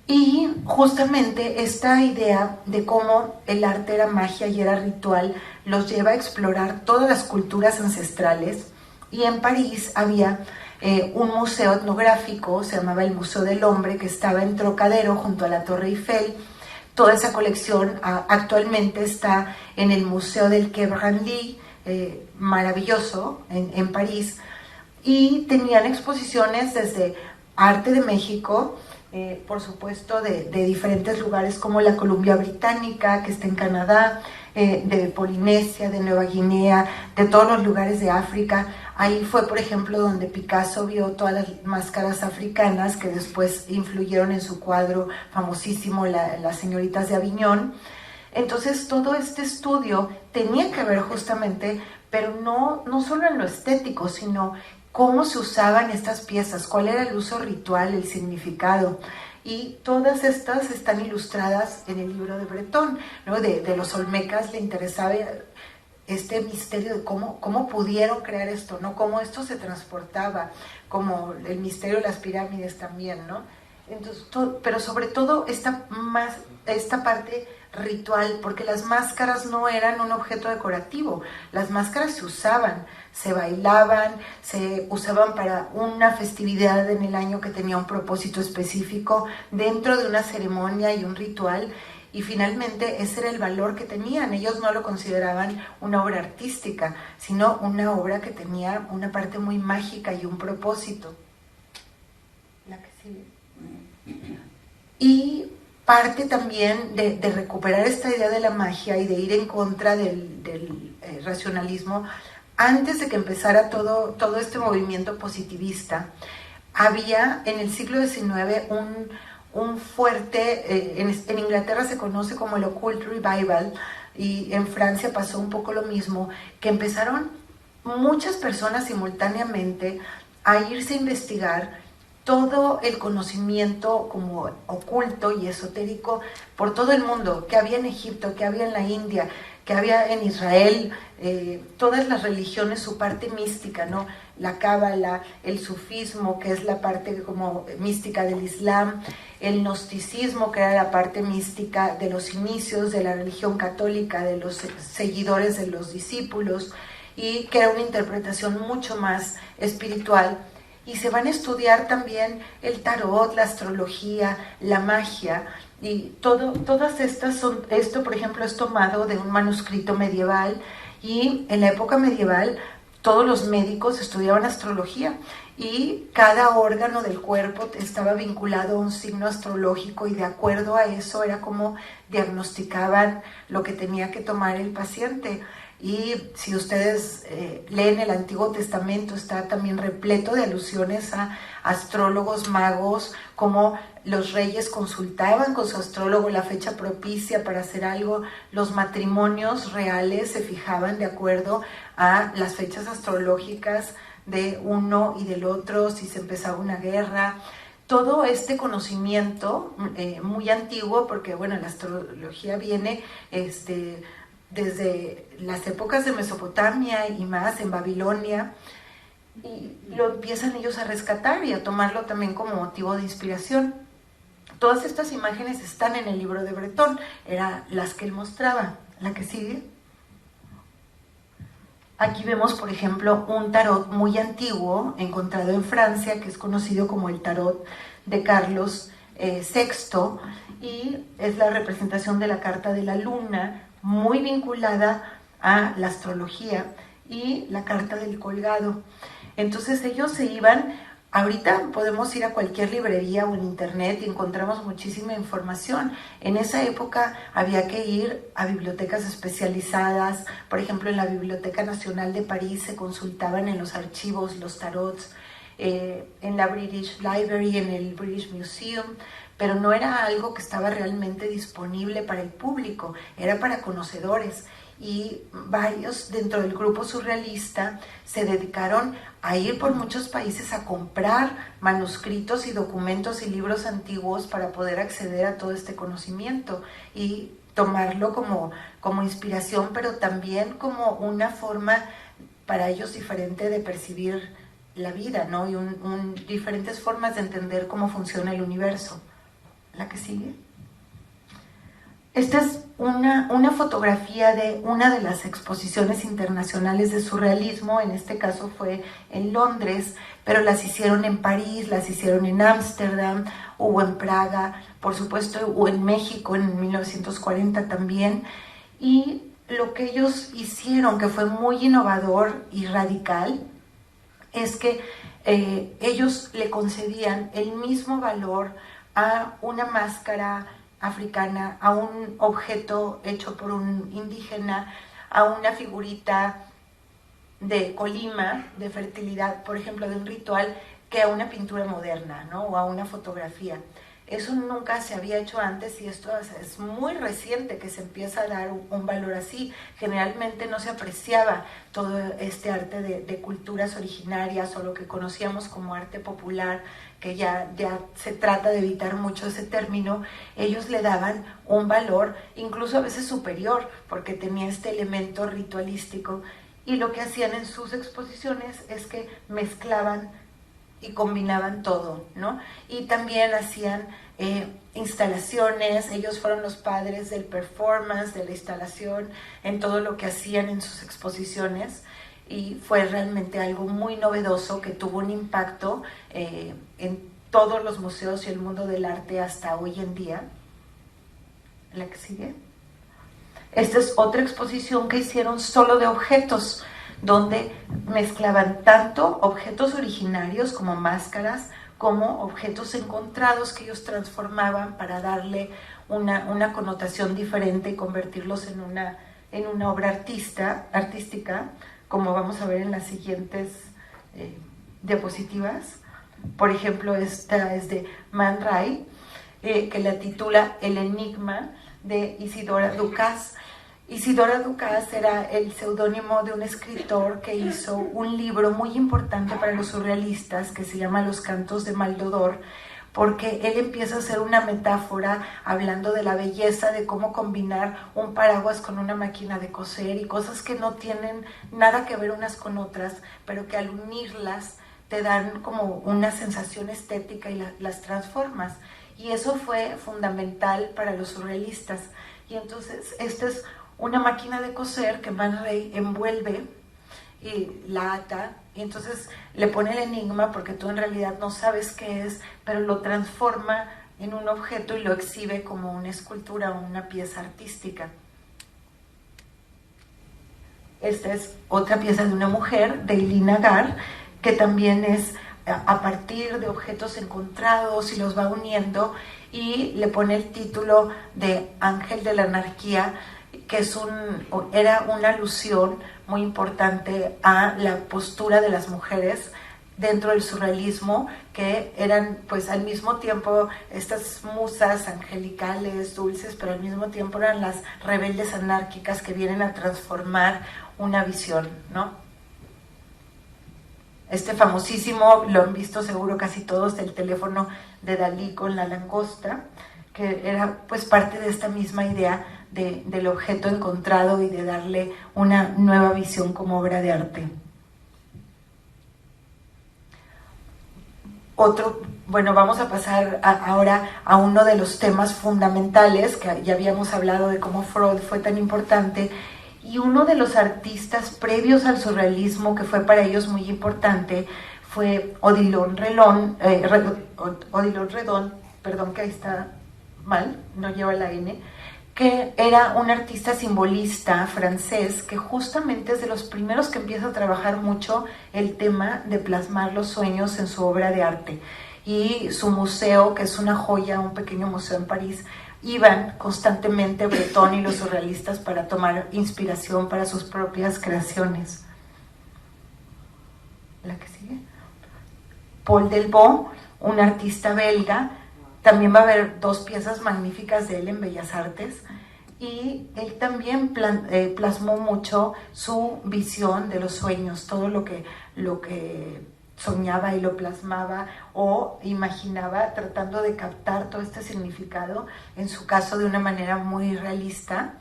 Y justamente esta idea de cómo el arte era magia y era ritual los lleva a explorar todas las culturas ancestrales. Y en París había un museo etnográfico, se llamaba el Museo del Hombre, que estaba en Trocadero junto a la Torre Eiffel. Toda esa colección actualmente está en el Museo del Quai Branly, maravilloso, en París. Y tenían exposiciones desde arte de México, por supuesto de diferentes lugares como la Columbia Británica, que está en Canadá, de Polinesia, de Nueva Guinea, de todos los lugares de África. Ahí fue, por ejemplo, donde Picasso vio todas las máscaras africanas que después influyeron en su cuadro famosísimo, Las señoritas de Aviñón. Entonces todo este estudio tenía que ver justamente, pero no solo en lo estético, sino cómo se usaban estas piezas, cuál era el uso ritual, el significado. Y todas estas están ilustradas en el libro de Breton, ¿no? De los olmecas le interesaba este misterio de cómo pudieron crear esto, ¿no? Cómo esto se transportaba, como el misterio de las pirámides también, ¿no? Entonces, pero sobre todo esta parte ritual, porque las máscaras no eran un objeto decorativo, las máscaras se usaban, se bailaban, se usaban para una festividad en el año que tenía un propósito específico dentro de una ceremonia y un ritual, y finalmente ese era el valor que tenían. Ellos no lo consideraban una obra artística, sino una obra que tenía una parte muy mágica y un propósito. La que sigue. Y parte también de recuperar esta idea de la magia y de ir en contra del racionalismo. Antes de que empezara todo este movimiento positivista, había en el siglo XIX un fuerte, en Inglaterra se conoce como el Occult Revival, y en Francia pasó un poco lo mismo, que empezaron muchas personas simultáneamente a irse a investigar todo el conocimiento como oculto y esotérico por todo el mundo, que había en Egipto, que había en la India, que había en Israel, todas las religiones, su parte mística, ¿no? La cábala, el sufismo, que es la parte como mística del Islam, el gnosticismo, que era la parte mística de los inicios de la religión católica, de los seguidores de los discípulos, y que era una interpretación mucho más espiritual. Y se van a estudiar también el tarot, la astrología, la magia, y todas estas son, esto por ejemplo es tomado de un manuscrito medieval, y en la época medieval todos los médicos estudiaban astrología y cada órgano del cuerpo estaba vinculado a un signo astrológico, y de acuerdo a eso era como diagnosticaban lo que tenía que tomar el paciente. Y si ustedes leen el Antiguo Testamento, está también repleto de alusiones a astrólogos, magos, como los reyes consultaban con su astrólogo la fecha propicia para hacer algo. Los matrimonios reales se fijaban de acuerdo a las fechas astrológicas de uno y del otro, si se empezaba una guerra. Todo este conocimiento muy antiguo, porque bueno, la astrología viene desde las épocas de Mesopotamia y más en Babilonia, y lo empiezan ellos a rescatar y a tomarlo también como motivo de inspiración. Todas estas imágenes están en el libro de Breton, eran las que él mostraba. La que sigue. Aquí vemos, por ejemplo, un tarot muy antiguo encontrado en Francia, que es conocido como el tarot de Carlos VI, y es la representación de la carta de la luna, muy vinculada a la astrología, y la carta del colgado. Entonces ellos se iban, ahorita podemos ir a cualquier librería o en internet y encontramos muchísima información. En esa época había que ir a bibliotecas especializadas, por ejemplo en la Biblioteca Nacional de París se consultaban en los archivos los tarots. en la British Library, en el British Museum, pero no era algo que estaba realmente disponible para el público, era para conocedores. Y varios dentro del grupo surrealista se dedicaron a ir por muchos países a comprar manuscritos y documentos y libros antiguos para poder acceder a todo este conocimiento y tomarlo como inspiración, pero también como una forma para ellos diferente de percibir la vida, ¿no? Y diferentes formas de entender cómo funciona el universo. ¿La que sigue? Esta es una fotografía de una de las exposiciones internacionales de surrealismo, en este caso fue en Londres, pero las hicieron en París, las hicieron en Ámsterdam, hubo en Praga, por supuesto, hubo en México en 1940 también, y lo que ellos hicieron, que fue muy innovador y radical, es que ellos le concedían el mismo valor a una máscara africana, a un objeto hecho por un indígena, a una figurita de Colima, de fertilidad, por ejemplo, de un ritual, que a una pintura moderna, ¿no? O a una fotografía. Eso nunca se había hecho antes y esto es muy reciente que se empieza a dar un valor así. Generalmente no se apreciaba todo este arte de culturas originarias o lo que conocíamos como arte popular, que ya se trata de evitar mucho ese término. Ellos le daban un valor incluso a veces superior porque tenía este elemento ritualístico, y lo que hacían en sus exposiciones es que mezclaban y combinaban todo, ¿no? Y también hacían instalaciones. Ellos fueron los padres del performance, de la instalación, en todo lo que hacían en sus exposiciones, y fue realmente algo muy novedoso que tuvo un impacto en todos los museos y el mundo del arte hasta hoy en día. ¿La que sigue? Esta es otra exposición que hicieron solo de objetos, donde mezclaban tanto objetos originarios como máscaras, como objetos encontrados que ellos transformaban para darle una connotación diferente y convertirlos en una obra artística, como vamos a ver en las siguientes diapositivas. Por ejemplo, esta es de Man Ray, que la titula El Enigma, de Isidora Ducas. Isidora Ducas era el seudónimo de un escritor que hizo un libro muy importante para los surrealistas que se llama Los Cantos de Maldodor, porque él empieza a hacer una metáfora hablando de la belleza de cómo combinar un paraguas con una máquina de coser y cosas que no tienen nada que ver unas con otras, pero que al unirlas te dan como una sensación estética y las transformas. Y eso fue fundamental para los surrealistas. Y entonces esta es una máquina de coser que Man Ray envuelve y la ata, y entonces le pone el enigma porque tú en realidad no sabes qué es, pero lo transforma en un objeto y lo exhibe como una escultura o una pieza artística. Esta es otra pieza de una mujer, de Eileen Agar, que también es a partir de objetos encontrados y los va uniendo, y le pone el título de Ángel de la Anarquía, que era una alusión muy importante a la postura de las mujeres dentro del surrealismo, que eran pues al mismo tiempo estas musas angelicales, dulces, pero al mismo tiempo eran las rebeldes anárquicas que vienen a transformar una visión, ¿no? Este famosísimo, lo han visto seguro casi todos, el teléfono de Dalí con la langosta, que era pues parte de esta misma idea del objeto encontrado y de darle una nueva visión como obra de arte. Vamos a pasar ahora a uno de los temas fundamentales, que ya habíamos hablado de cómo Freud fue tan importante, y uno de los artistas previos al surrealismo que fue para ellos muy importante fue Odilon Redon, perdón que ahí está mal, no lleva la N, que era un artista simbolista francés que justamente es de los primeros que empieza a trabajar mucho el tema de plasmar los sueños en su obra de arte. Y su museo, que es una joya, un pequeño museo en París, iban constantemente Breton y los surrealistas para tomar inspiración para sus propias creaciones. ¿La que sigue? Paul Delvaux, un artista belga. También va a haber 2 piezas magníficas de él en Bellas Artes. Y él también plasmó mucho su visión de los sueños, todo lo que soñaba y lo plasmaba o imaginaba, tratando de captar todo este significado, en su caso de una manera muy realista.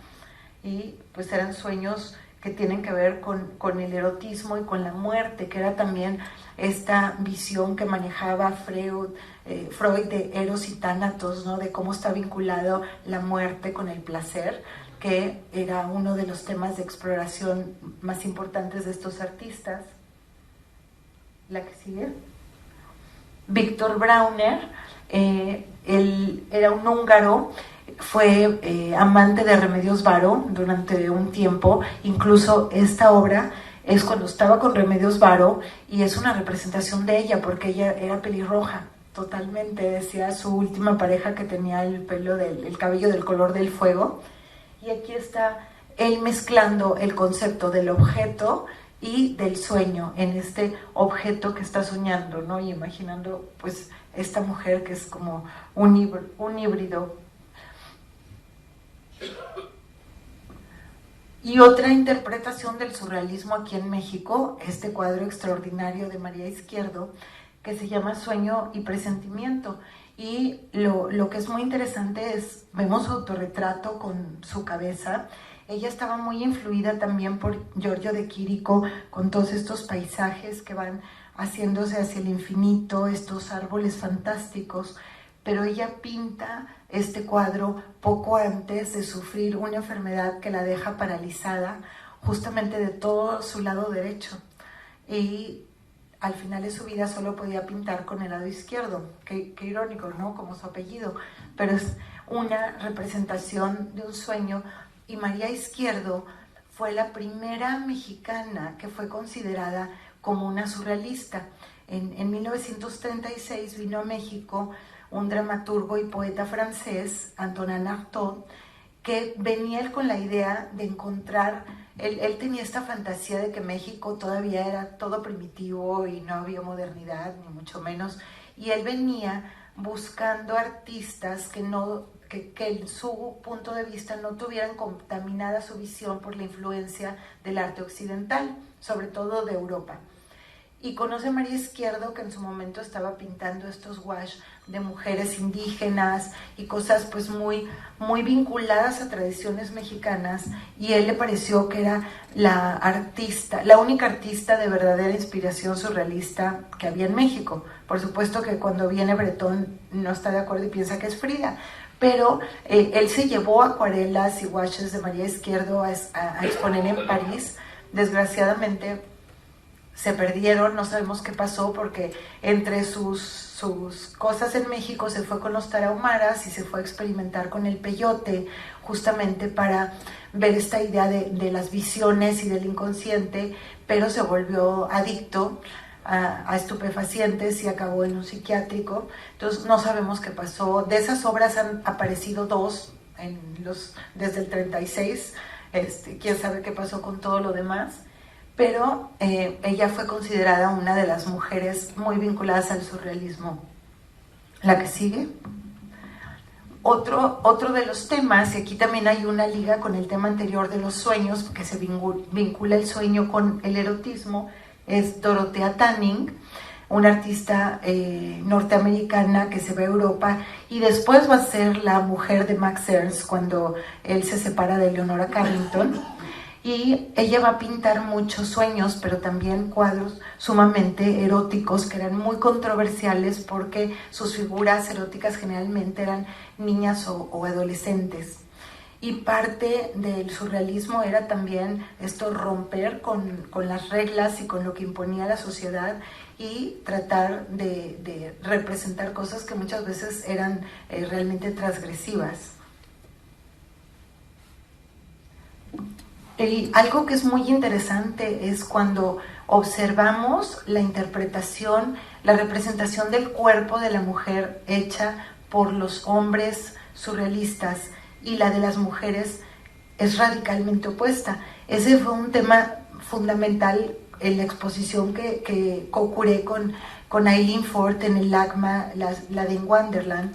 Y pues eran sueños que tienen que ver con el erotismo y con la muerte, que era también esta visión que manejaba Freud de Eros y Tánatos, ¿no? De cómo está vinculado la muerte con el placer, que era uno de los temas de exploración más importantes de estos artistas. La que sigue. Víctor Brauner, él era un húngaro, fue amante de Remedios Varo durante un tiempo. Incluso esta obra es cuando estaba con Remedios Varo y es una representación de ella porque ella era pelirroja totalmente, decía su última pareja que tenía el cabello del color del fuego. Y aquí está él mezclando el concepto del objeto y del sueño en este objeto que está soñando, ¿no? Y imaginando pues esta mujer que es como un híbrido. Y otra interpretación del surrealismo aquí en México, este cuadro extraordinario de María Izquierdo, que se llama Sueño y Presentimiento. Y lo que es muy interesante es, vemos su autorretrato con su cabeza. Ella estaba muy influida también por Giorgio de Chirico, con todos estos paisajes que van haciéndose hacia el infinito, estos árboles fantásticos, pero ella pinta este cuadro poco antes de sufrir una enfermedad que la deja paralizada justamente de todo su lado derecho. Y al final de su vida solo podía pintar con el lado izquierdo. Qué irónico, ¿no? Como su apellido, pero es una representación de un sueño. Y María Izquierdo fue la primera mexicana que fue considerada como una surrealista. En 1936 vino a México un dramaturgo y poeta francés, Antonin Artaud, que venía con la idea de encontrar, él tenía esta fantasía de que México todavía era todo primitivo y no había modernidad, ni mucho menos, y él venía buscando artistas que en su punto de vista no tuvieran contaminada su visión por la influencia del arte occidental, sobre todo de Europa. Y conoce a María Izquierdo, que en su momento estaba pintando estos wash de mujeres indígenas y cosas pues muy vinculadas a tradiciones mexicanas, y él le pareció que era la única artista de verdadera inspiración surrealista que había en México. Por supuesto que cuando viene Bretón no está de acuerdo y piensa que es Frida, pero él se llevó acuarelas y washes de María Izquierdo a exponer en París. Desgraciadamente se perdieron, no sabemos qué pasó, porque entre sus cosas en México se fue con los tarahumaras y se fue a experimentar con el peyote, justamente para ver esta idea de las visiones y del inconsciente, pero se volvió adicto a estupefacientes y acabó en un psiquiátrico. Entonces no sabemos qué pasó. De esas obras han aparecido 2 desde el 36, quién sabe qué pasó con todo lo demás. Pero ella fue considerada una de las mujeres muy vinculadas al surrealismo. La que sigue. Otro de los temas, y aquí también hay una liga con el tema anterior de los sueños, porque se vincula el sueño con el erotismo, es Dorothea Tanning, una artista norteamericana que se va a Europa y después va a ser la mujer de Max Ernst cuando él se separa de Leonora Carrington. Y ella va a pintar muchos sueños, pero también cuadros sumamente eróticos que eran muy controversiales porque sus figuras eróticas generalmente eran niñas o adolescentes. Y parte del surrealismo era también esto, romper con las reglas y con lo que imponía la sociedad y tratar de representar cosas que muchas veces eran realmente transgresivas. Y algo que es muy interesante es cuando observamos la interpretación, la representación del cuerpo de la mujer hecha por los hombres surrealistas y la de las mujeres es radicalmente opuesta. Ese fue un tema fundamental en la exposición que co-curé con con Eileen Ford en el LACMA, la de Wonderland,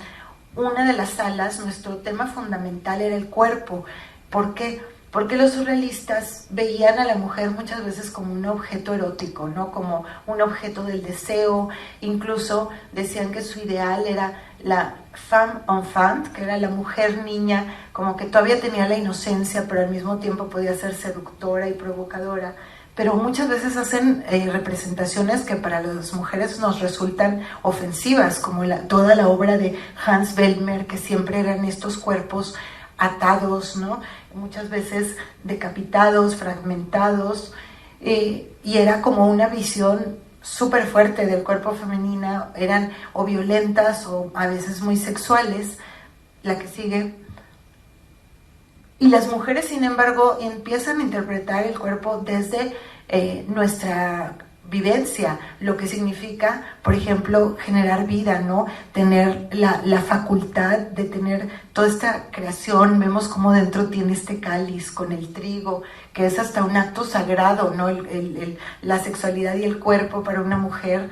una de las salas, nuestro tema fundamental era el cuerpo. ¿Por qué? Porque los surrealistas veían a la mujer muchas veces como un objeto erótico, ¿no? Como un objeto del deseo. Incluso decían que su ideal era la femme enfant, que era la mujer niña, como que todavía tenía la inocencia, pero al mismo tiempo podía ser seductora y provocadora. Pero muchas veces hacen representaciones que para las mujeres nos resultan ofensivas, como toda la obra de Hans Bellmer, que siempre eran estos cuerpos atados, ¿no? Muchas veces decapitados, fragmentados, y era como una visión súper fuerte del cuerpo femenino. Eran o violentas o a veces muy sexuales. La que sigue. Y las mujeres, sin embargo, empiezan a interpretar el cuerpo desde nuestra vivencia, lo que significa, por ejemplo, generar vida, ¿no? Tener la facultad de tener toda esta creación. Vemos cómo dentro tiene este cáliz con el trigo, que es hasta un acto sagrado, ¿no? La sexualidad y el cuerpo para una mujer.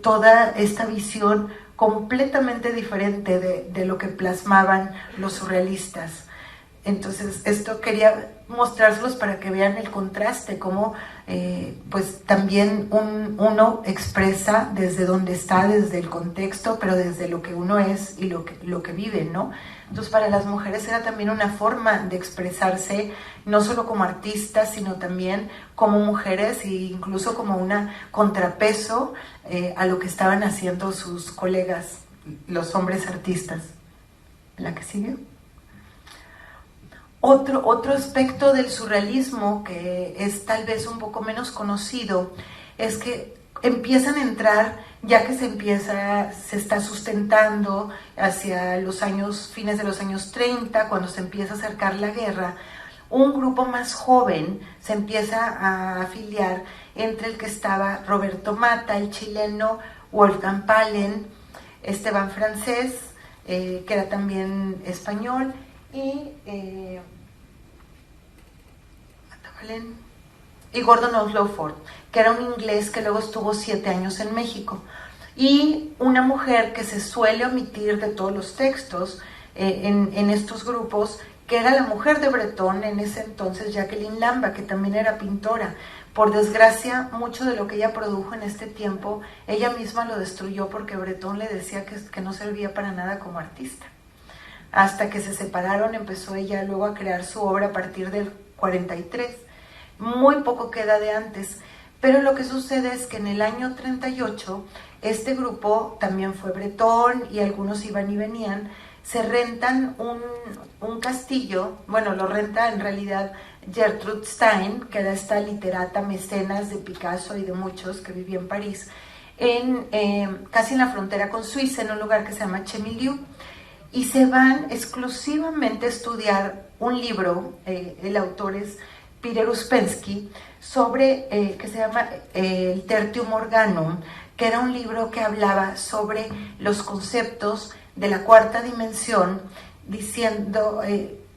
Toda esta visión completamente diferente de lo que plasmaban los surrealistas. Entonces, esto quería mostrárselos para que vean el contraste, cómo pues también uno expresa desde donde está, desde el contexto, pero desde lo que uno es y lo que vive, ¿no? Entonces, para las mujeres era también una forma de expresarse, no solo como artistas, sino también como mujeres e incluso como una contrapeso a lo que estaban haciendo sus colegas, los hombres artistas. ¿La que sigue? Otro aspecto del surrealismo que es tal vez un poco menos conocido es que empiezan a entrar, ya que se está sustentando hacia los fines de los años 30, cuando se empieza a acercar la guerra, un grupo más joven se empieza a afiliar, entre el que estaba Roberto Mata, el chileno, Wolfgang Palen, Esteban Francés, que era también español, y Gordon Onslow Ford, que era un inglés que luego estuvo 7 años en México, y una mujer que se suele omitir de todos los textos en estos grupos, que era la mujer de Breton en ese entonces, Jacqueline Lamba, que también era pintora. Por desgracia, mucho de lo que ella produjo en este tiempo, ella misma lo destruyó porque Breton le decía que no servía para nada como artista. Hasta que se separaron, empezó ella luego a crear su obra a partir del 43. Muy poco queda de antes, pero lo que sucede es que en el año 38, este grupo también fue Breton y algunos iban y venían, se rentan un castillo, bueno, lo renta en realidad Gertrude Stein, que era esta literata mecenas de Picasso y de muchos que vivía en París, casi en la frontera con Suiza, en un lugar que se llama Chemilieu, y se van exclusivamente a estudiar un libro, el autor es Peter Uspensky, que se llama el Tertium Organum, que era un libro que hablaba sobre los conceptos de la cuarta dimensión,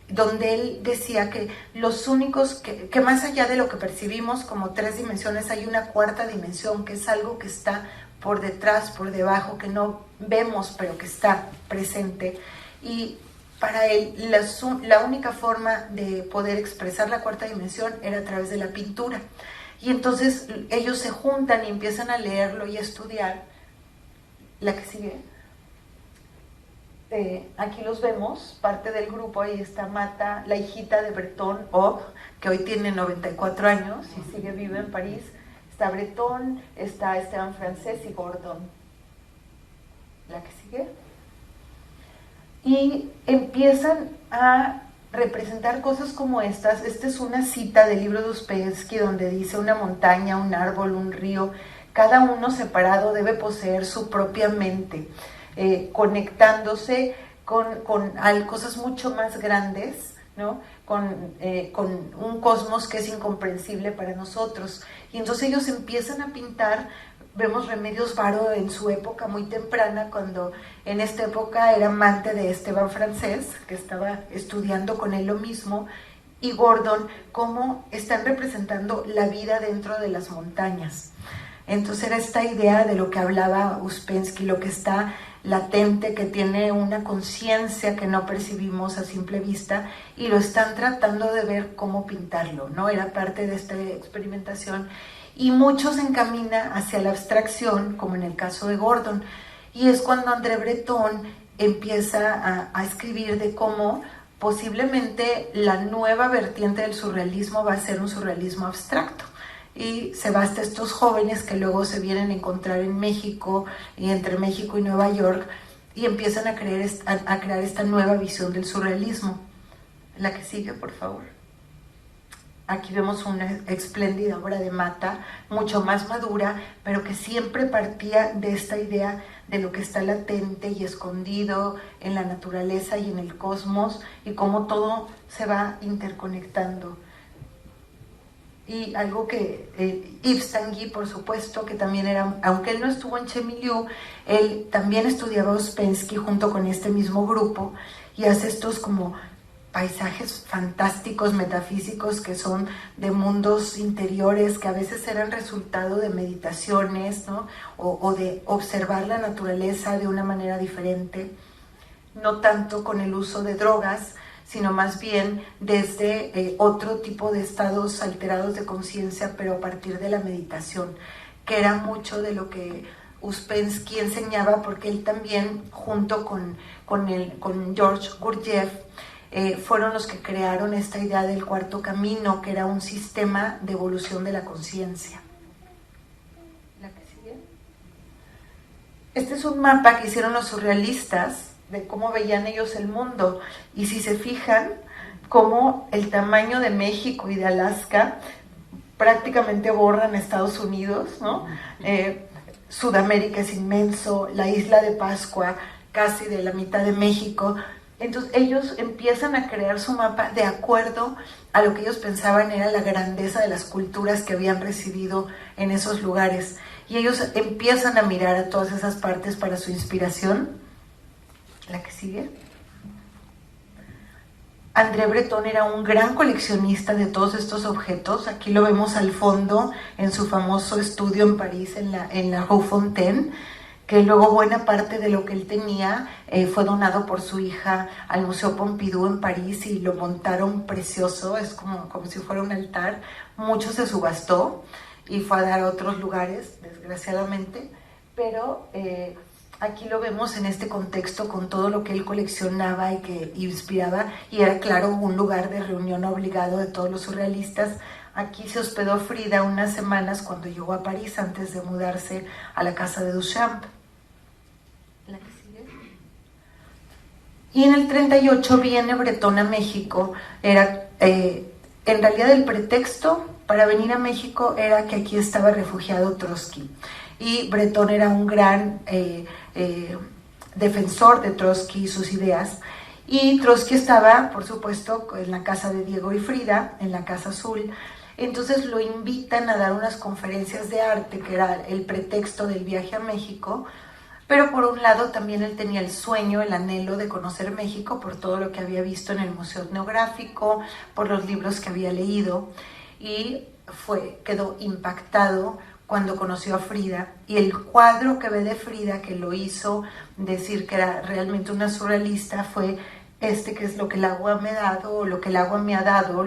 donde él decía que los únicos, que más allá de lo que percibimos como 3 dimensiones, hay una cuarta dimensión, que es algo que está por detrás, por debajo, que no vemos, pero que está presente. Y para él, la única forma de poder expresar la cuarta dimensión era a través de la pintura. Y entonces ellos se juntan y empiezan a leerlo y a estudiar. La que sigue. Aquí los vemos, parte del grupo. Ahí está Mata, la hijita de Breton, que hoy tiene 94 años y sigue viva en París. Está Breton, está Esteban Francés y Gordon. La que sigue. Y empiezan a representar cosas como estas. Esta es una cita del libro de Uspensky donde dice: una montaña, un árbol, un río, cada uno separado debe poseer su propia mente, conectándose con cosas mucho más grandes, ¿no? Con un cosmos que es incomprensible para nosotros. Y entonces ellos empiezan a pintar. Vemos Remedios Varo en su época muy temprana, cuando en esta época era amante de Esteban Francés, que estaba estudiando con él lo mismo, y Gordon, cómo están representando la vida dentro de las montañas. Entonces era esta idea de lo que hablaba Uspensky, lo que está latente, que tiene una conciencia que no percibimos a simple vista, y lo están tratando de ver cómo pintarlo, ¿no? Era parte de esta experimentación, y mucho se encamina hacia la abstracción, como en el caso de Gordon, y es cuando André Breton empieza a escribir de cómo posiblemente la nueva vertiente del surrealismo va a ser un surrealismo abstracto. Y se va hasta estos jóvenes que luego se vienen a encontrar en México y entre México y Nueva York, y empiezan a crear esta nueva visión del surrealismo. La que sigue, por favor. Aquí vemos una espléndida obra de Mata, mucho más madura, pero que siempre partía de esta idea de lo que está latente y escondido en la naturaleza y en el cosmos, y cómo todo se va interconectando. Y algo que Yves Tanguy, por supuesto, que también era, aunque él no estuvo en Chemilieu, él también estudiaba Uspensky junto con este mismo grupo, y hace estos como paisajes fantásticos, metafísicos, que son de mundos interiores, que a veces eran resultado de meditaciones, ¿no? o de observar la naturaleza de una manera diferente, no tanto con el uso de drogas, sino más bien desde otro tipo de estados alterados de conciencia, pero a partir de la meditación, que era mucho de lo que Uspensky enseñaba, porque él también, junto con George Gurdjieff, fueron los que crearon esta idea del cuarto camino, que era un sistema de evolución de la conciencia. ¿La que sigue? Este es un mapa que hicieron los surrealistas de cómo veían ellos el mundo, y si se fijan, cómo el tamaño de México y de Alaska prácticamente borran Estados Unidos, ¿no? Sudamérica es inmenso, la isla de Pascua casi de la mitad de México. Entonces ellos empiezan a crear su mapa de acuerdo a lo que ellos pensaban era la grandeza de las culturas que habían residido en esos lugares, y ellos empiezan a mirar a todas esas partes para su inspiración. La que sigue. André Breton era un gran coleccionista de todos estos objetos. Aquí lo vemos al fondo en su famoso estudio en París, en la Rue Fontaine, que luego buena parte de lo que él tenía fue donado por su hija al Museo Pompidou en París, y lo montaron precioso, es como si fuera un altar. Mucho se subastó y fue a dar a otros lugares, desgraciadamente, pero aquí lo vemos en este contexto con todo lo que él coleccionaba y que inspiraba, y era, claro, un lugar de reunión obligado de todos los surrealistas. Aquí se hospedó Frida unas semanas cuando llegó a París, antes de mudarse a la casa de Duchamp. ¿La que sigue? Y en el 38 viene Breton a México. Era, en realidad, el pretexto para venir a México era que aquí estaba refugiado Trotsky, y Breton era un gran defensor de Trotsky y sus ideas, y Trotsky estaba, por supuesto, en la casa de Diego y Frida, en la Casa Azul. Entonces lo invitan a dar unas conferencias de arte, que era el pretexto del viaje a México, pero por un lado también él tenía el sueño, el anhelo de conocer México por todo lo que había visto en el Museo Etnográfico, por los libros que había leído, y quedó impactado cuando conoció a Frida, y el cuadro que ve de Frida, que lo hizo decir que era realmente una surrealista, fue este, que es Lo que el agua me ha dado, o Lo que el agua me ha dado,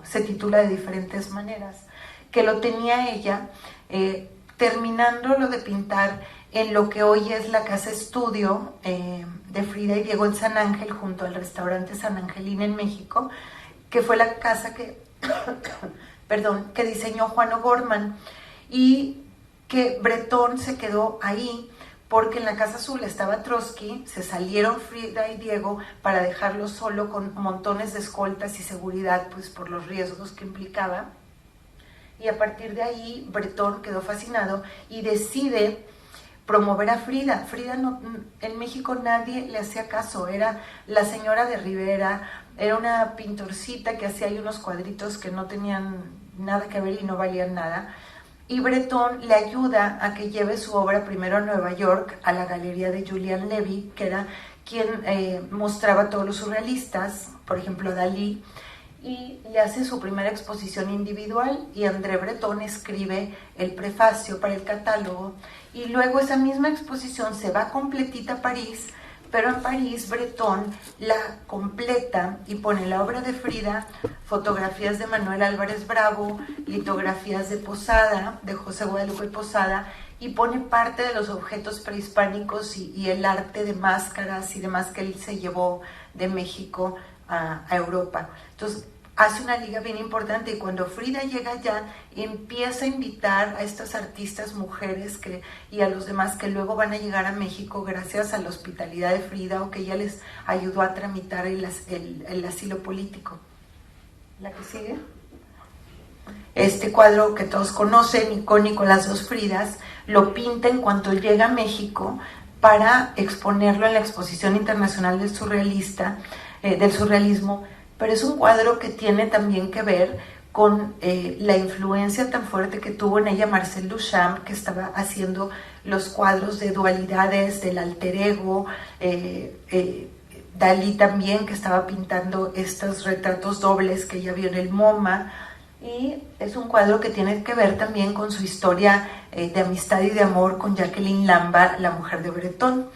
se titula de diferentes maneras, que lo tenía ella, terminándolo de pintar en lo que hoy es la casa estudio de Frida y Diego en San Ángel, junto al restaurante San Angelín en México, que fue la casa que diseñó Juan O'Gorman, y que Breton se quedó ahí porque en la Casa Azul estaba Trotsky. Se salieron Frida y Diego para dejarlo solo con montones de escoltas y seguridad, pues por los riesgos que implicaba, y a partir de ahí Breton quedó fascinado y decide promover a Frida. Frida en México nadie le hacía caso, era la señora de Rivera, era una pintorcita que hacía ahí unos cuadritos que no tenían nada que ver y no valían nada. Y Breton le ayuda a que lleve su obra primero a Nueva York, a la galería de Julian Levy, que era quien mostraba a todos los surrealistas, por ejemplo Dalí, y le hace su primera exposición individual y André Breton escribe el prefacio para el catálogo y luego esa misma exposición se va completita a París, pero en París Breton la completa y pone la obra de Frida, fotografías de Manuel Álvarez Bravo, litografías de Posada, de José Guadalupe Posada, y pone parte de los objetos prehispánicos y el arte de máscaras y demás que él se llevó de México a Europa. Entonces hace una liga bien importante y cuando Frida llega allá empieza a invitar a estas artistas mujeres y a los demás que luego van a llegar a México gracias a la hospitalidad de Frida o que ella les ayudó a tramitar el asilo político. ¿La que sigue? Este cuadro que todos conocen, icónico, las dos Fridas, lo pinta en cuanto llega a México para exponerlo en la Exposición Internacional del Surrealismo, pero es un cuadro que tiene también que ver con la influencia tan fuerte que tuvo en ella Marcel Duchamp, que estaba haciendo los cuadros de dualidades, del alter ego, Dalí también, que estaba pintando estos retratos dobles que ella vio en el MoMA, y es un cuadro que tiene que ver también con su historia de amistad y de amor con Jacqueline Lamba, la mujer de Breton,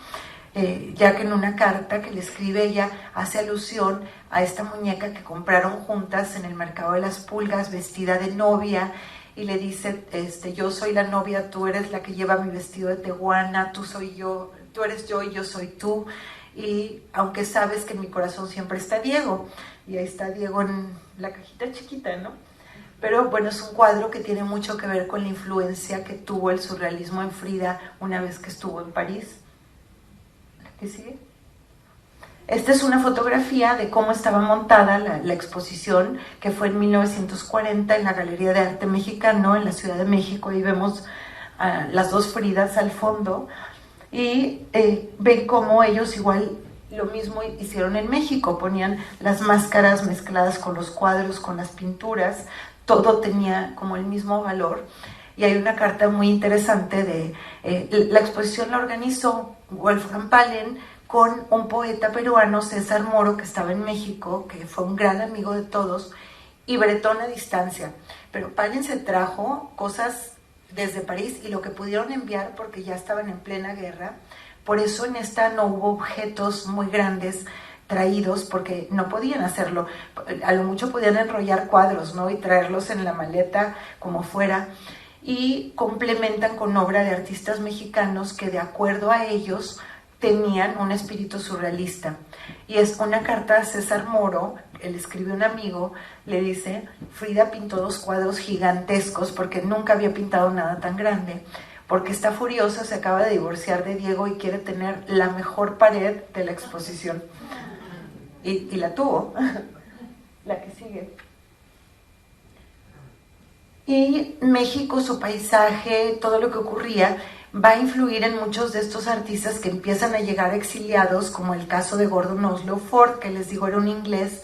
ya que en una carta que le escribe ella hace alusión a esta muñeca que compraron juntas en el mercado de las pulgas vestida de novia y le dice, yo soy la novia, tú eres la que lleva mi vestido de tehuana, tú eres yo y yo soy tú, y aunque sabes que en mi corazón siempre está Diego, y ahí está Diego en la cajita chiquita, ¿no? Pero bueno, es un cuadro que tiene mucho que ver con la influencia que tuvo el surrealismo en Frida una vez que estuvo en París. ¿Qué sigue? Esta es una fotografía de cómo estaba montada la exposición, que fue en 1940 en la Galería de Arte Mexicano en la Ciudad de México. Ahí vemos las dos Fridas al fondo y ven cómo ellos igual lo mismo hicieron en México, ponían las máscaras mezcladas con los cuadros, con las pinturas, todo tenía como el mismo valor. Y hay una carta muy interesante de la exposición la organizó Wolfgang Palen con un poeta peruano, César Moro, que estaba en México, que fue un gran amigo de todos, y Breton a distancia. Pero Palen se trajo cosas desde París y lo que pudieron enviar porque ya estaban en plena guerra. Por eso en esta no hubo objetos muy grandes traídos porque no podían hacerlo. A lo mucho podían enrollar cuadros, ¿no? Y traerlos en la maleta como fuera. Y complementan con obra de artistas mexicanos que de acuerdo a ellos tenían un espíritu surrealista. Y es una carta a César Moro, él escribe a un amigo, le dice, Frida pintó 2 cuadros gigantescos porque nunca había pintado nada tan grande, porque está furiosa, se acaba de divorciar de Diego y quiere tener la mejor pared de la exposición. Y la tuvo. La que sigue. Y México, su paisaje, todo lo que ocurría, va a influir en muchos de estos artistas que empiezan a llegar exiliados, como el caso de Gordon Oslow Ford, que les digo era un inglés,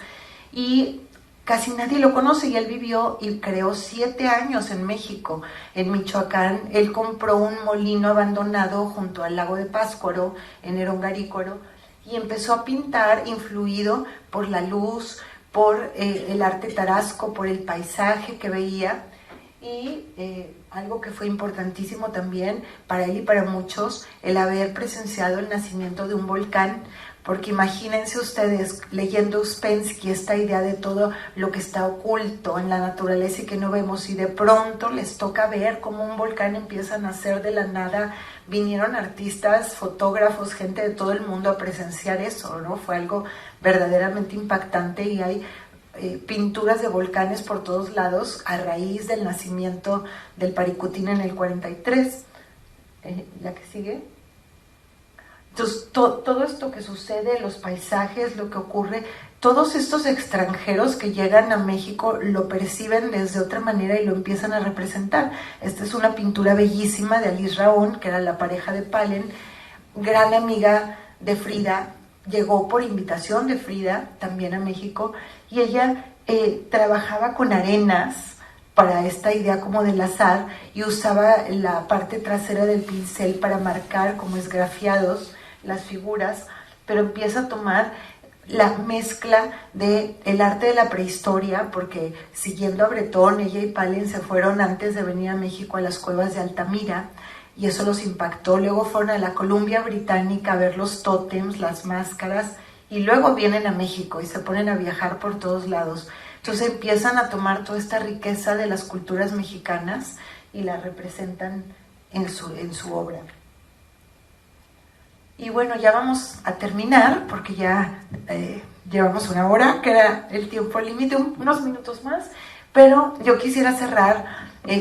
y casi nadie lo conoce, y él vivió y creó 7 años en México, en Michoacán. Él compró un molino abandonado junto al lago de Pátzcuaro, en Erongarícuaro, y empezó a pintar influido por la luz, por el arte tarasco, por el paisaje que veía. Y algo que fue importantísimo también para él y para muchos, el haber presenciado el nacimiento de un volcán, porque imagínense ustedes leyendo Uspensky esta idea de todo lo que está oculto en la naturaleza y que no vemos, y de pronto les toca ver cómo un volcán empieza a nacer de la nada. Vinieron artistas, fotógrafos, gente de todo el mundo a presenciar eso, ¿no? Fue algo verdaderamente impactante y hay pinturas de volcanes por todos lados a raíz del nacimiento del Paricutín en el 43. La que sigue. Entonces, todo esto que sucede, los paisajes, lo que ocurre, todos estos extranjeros que llegan a México lo perciben desde otra manera y lo empiezan a representar. Esta es una pintura bellísima de Alice Raón, que era la pareja de Palen, gran amiga de Frida, llegó por invitación de Frida también a México, y ella trabajaba con arenas para esta idea como del azar, y usaba la parte trasera del pincel para marcar como esgrafiados las figuras, pero empieza a tomar la mezcla del arte de la prehistoria, porque siguiendo a Bretón, ella y Palen se fueron antes de venir a México a las cuevas de Altamira, y eso los impactó. Luego fueron a la Columbia Británica a ver los tótems, las máscaras, y luego vienen a México y se ponen a viajar por todos lados. Entonces empiezan a tomar toda esta riqueza de las culturas mexicanas y la representan en su obra. Y bueno, ya vamos a terminar porque ya llevamos una hora, que era el tiempo límite, unos minutos más, pero yo quisiera cerrar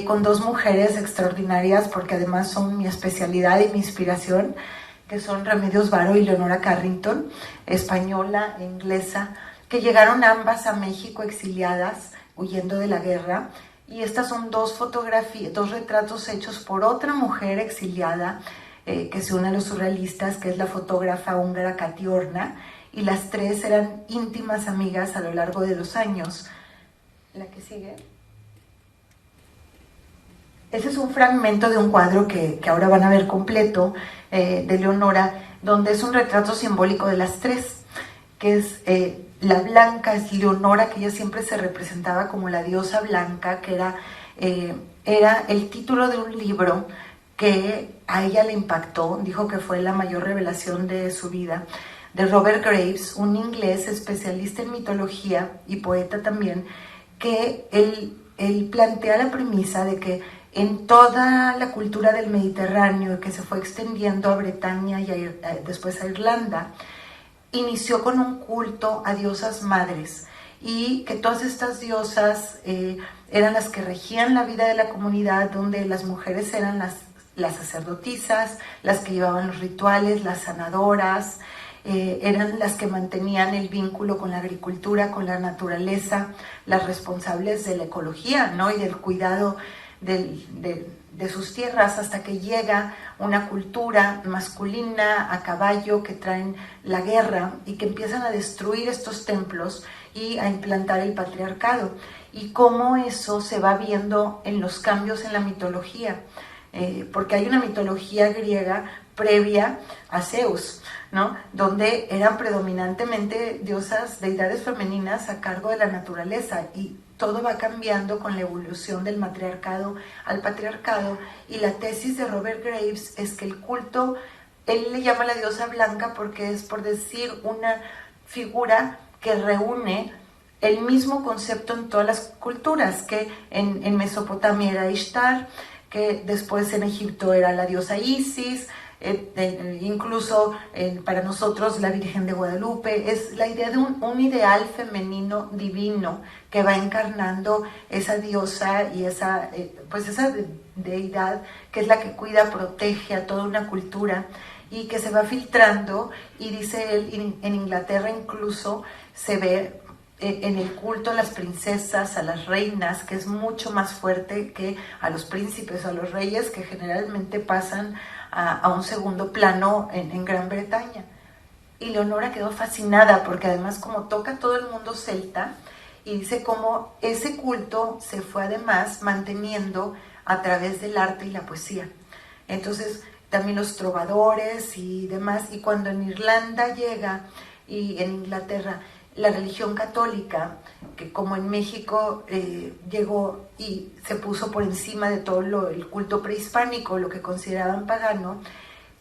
con dos mujeres extraordinarias porque además son mi especialidad y mi inspiración, que son Remedios Varo y Leonora Carrington, española e inglesa, que llegaron ambas a México exiliadas, huyendo de la guerra, y estas son dos retratos hechos por otra mujer exiliada, que se une a los surrealistas, que es la fotógrafa húngara Kati Orna, y las tres eran íntimas amigas a lo largo de los años. La que sigue. Ese es un fragmento de un cuadro que ahora van a ver completo, de Leonora, donde es un retrato simbólico de las tres, que es la blanca, es Leonora, que ella siempre se representaba como la diosa blanca, que era el título de un libro que a ella le impactó, dijo que fue la mayor revelación de su vida, de Robert Graves, un inglés especialista en mitología y poeta también, que él plantea la premisa de que en toda la cultura del Mediterráneo, que se fue extendiendo a Bretaña y después a Irlanda, inició con un culto a diosas madres, y que todas estas diosas eran las que regían la vida de la comunidad, donde las mujeres eran las sacerdotisas, las que llevaban los rituales, las sanadoras, eran las que mantenían el vínculo con la agricultura, con la naturaleza, las responsables de la ecología, ¿no? Y del cuidado de sus tierras, hasta que llega una cultura masculina a caballo que traen la guerra y que empiezan a destruir estos templos y a implantar el patriarcado, y cómo eso se va viendo en los cambios en la mitología, porque hay una mitología griega previa a Zeus, ¿no? Donde eran predominantemente diosas, deidades femeninas a cargo de la naturaleza, y todo va cambiando con la evolución del matriarcado al patriarcado. Y la tesis de Robert Graves es que el culto, él le llama la diosa blanca porque es, por decir, una figura que reúne el mismo concepto en todas las culturas, que en Mesopotamia era Ishtar, que después en Egipto era la diosa Isis, incluso para nosotros la Virgen de Guadalupe. Es la idea de un ideal femenino divino que va encarnando esa diosa y esa deidad que es la que cuida, protege a toda una cultura, y que se va filtrando. Y dice él, en Inglaterra incluso se ve en el culto a las princesas, a las reinas, que es mucho más fuerte que a los príncipes o a los reyes, que generalmente pasan a un segundo plano en Gran Bretaña. Y Leonora quedó fascinada porque además, como toca todo el mundo celta, y dice cómo ese culto se fue además manteniendo a través del arte y la poesía. Entonces también los trovadores y demás, y cuando en Irlanda llega, y en Inglaterra, la religión católica, que como en México llegó y se puso por encima de todo el culto prehispánico, lo que consideraban pagano,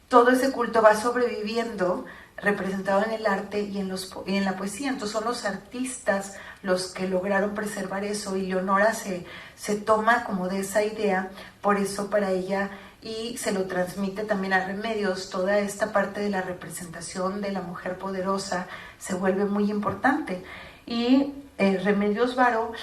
todo ese culto va sobreviviendo, representado en el arte y en la poesía. Entonces son los artistas los que lograron preservar eso, y Leonora se toma como de esa idea, por eso para ella, y se lo transmite también a Remedios. Toda esta parte de la representación de la mujer poderosa se vuelve muy importante, y Remedios Varo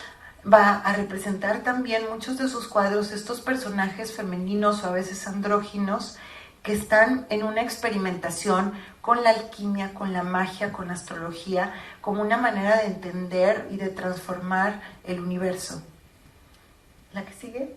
va a representar también muchos de sus cuadros estos personajes femeninos o a veces andróginos que están en una experimentación con la alquimia, con la magia, con la astrología, como una manera de entender y de transformar el universo. ¿La que sigue?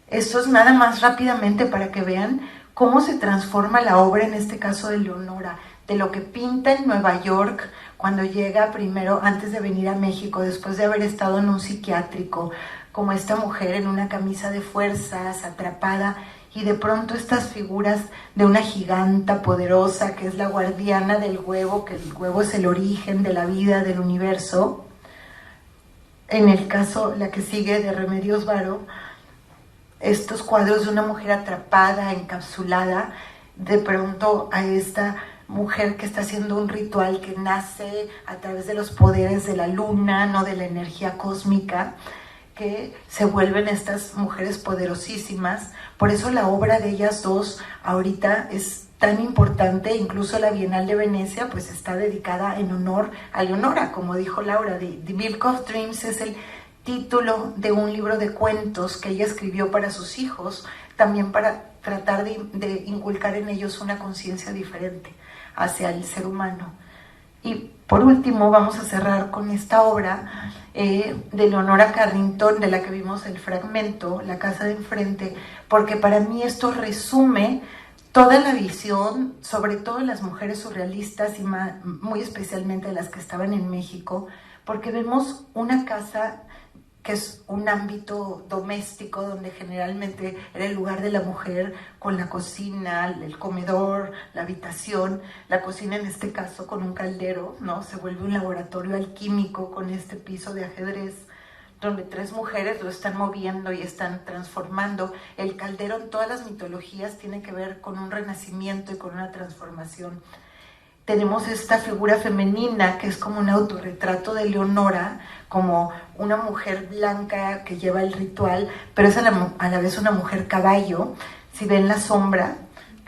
Esto es nada más rápidamente para que vean cómo se transforma la obra, en este caso de Leonora, de lo que pinta en Nueva York cuando llega primero, antes de venir a México, después de haber estado en un psiquiátrico, como esta mujer en una camisa de fuerzas, atrapada, y de pronto estas figuras de una giganta poderosa que es la guardiana del huevo, que el huevo es el origen de la vida, del universo. En el caso, la que sigue de Remedios Varo, estos cuadros de una mujer atrapada, encapsulada, de pronto a esta mujer que está haciendo un ritual que nace a través de los poderes de la luna, no de la energía cósmica, que se vuelven estas mujeres poderosísimas. Por eso la obra de ellas dos ahorita es tan importante, incluso la Bienal de Venecia pues está dedicada en honor a Leonora, como dijo Laura. The Milk of Dreams es el título de un libro de cuentos que ella escribió para sus hijos, también para tratar de inculcar en ellos una conciencia diferente hacia el ser humano. Y por último vamos a cerrar con esta obra de Leonora Carrington, de la que vimos el fragmento, La casa de enfrente, porque para mí esto resume toda la visión, sobre todo las mujeres surrealistas y muy especialmente las que estaban en México, porque vemos una casa que es un ámbito doméstico donde generalmente era el lugar de la mujer, con la cocina, el comedor, la habitación, la cocina en este caso con un caldero, ¿no? Se vuelve un laboratorio alquímico con este piso de ajedrez, donde 3 mujeres lo están moviendo y están transformando. El caldero en todas las mitologías tiene que ver con un renacimiento y con una transformación. Tenemos esta figura femenina que es como un autorretrato de Leonora, como una mujer blanca que lleva el ritual, pero es a la vez una mujer caballo. Si ven la sombra,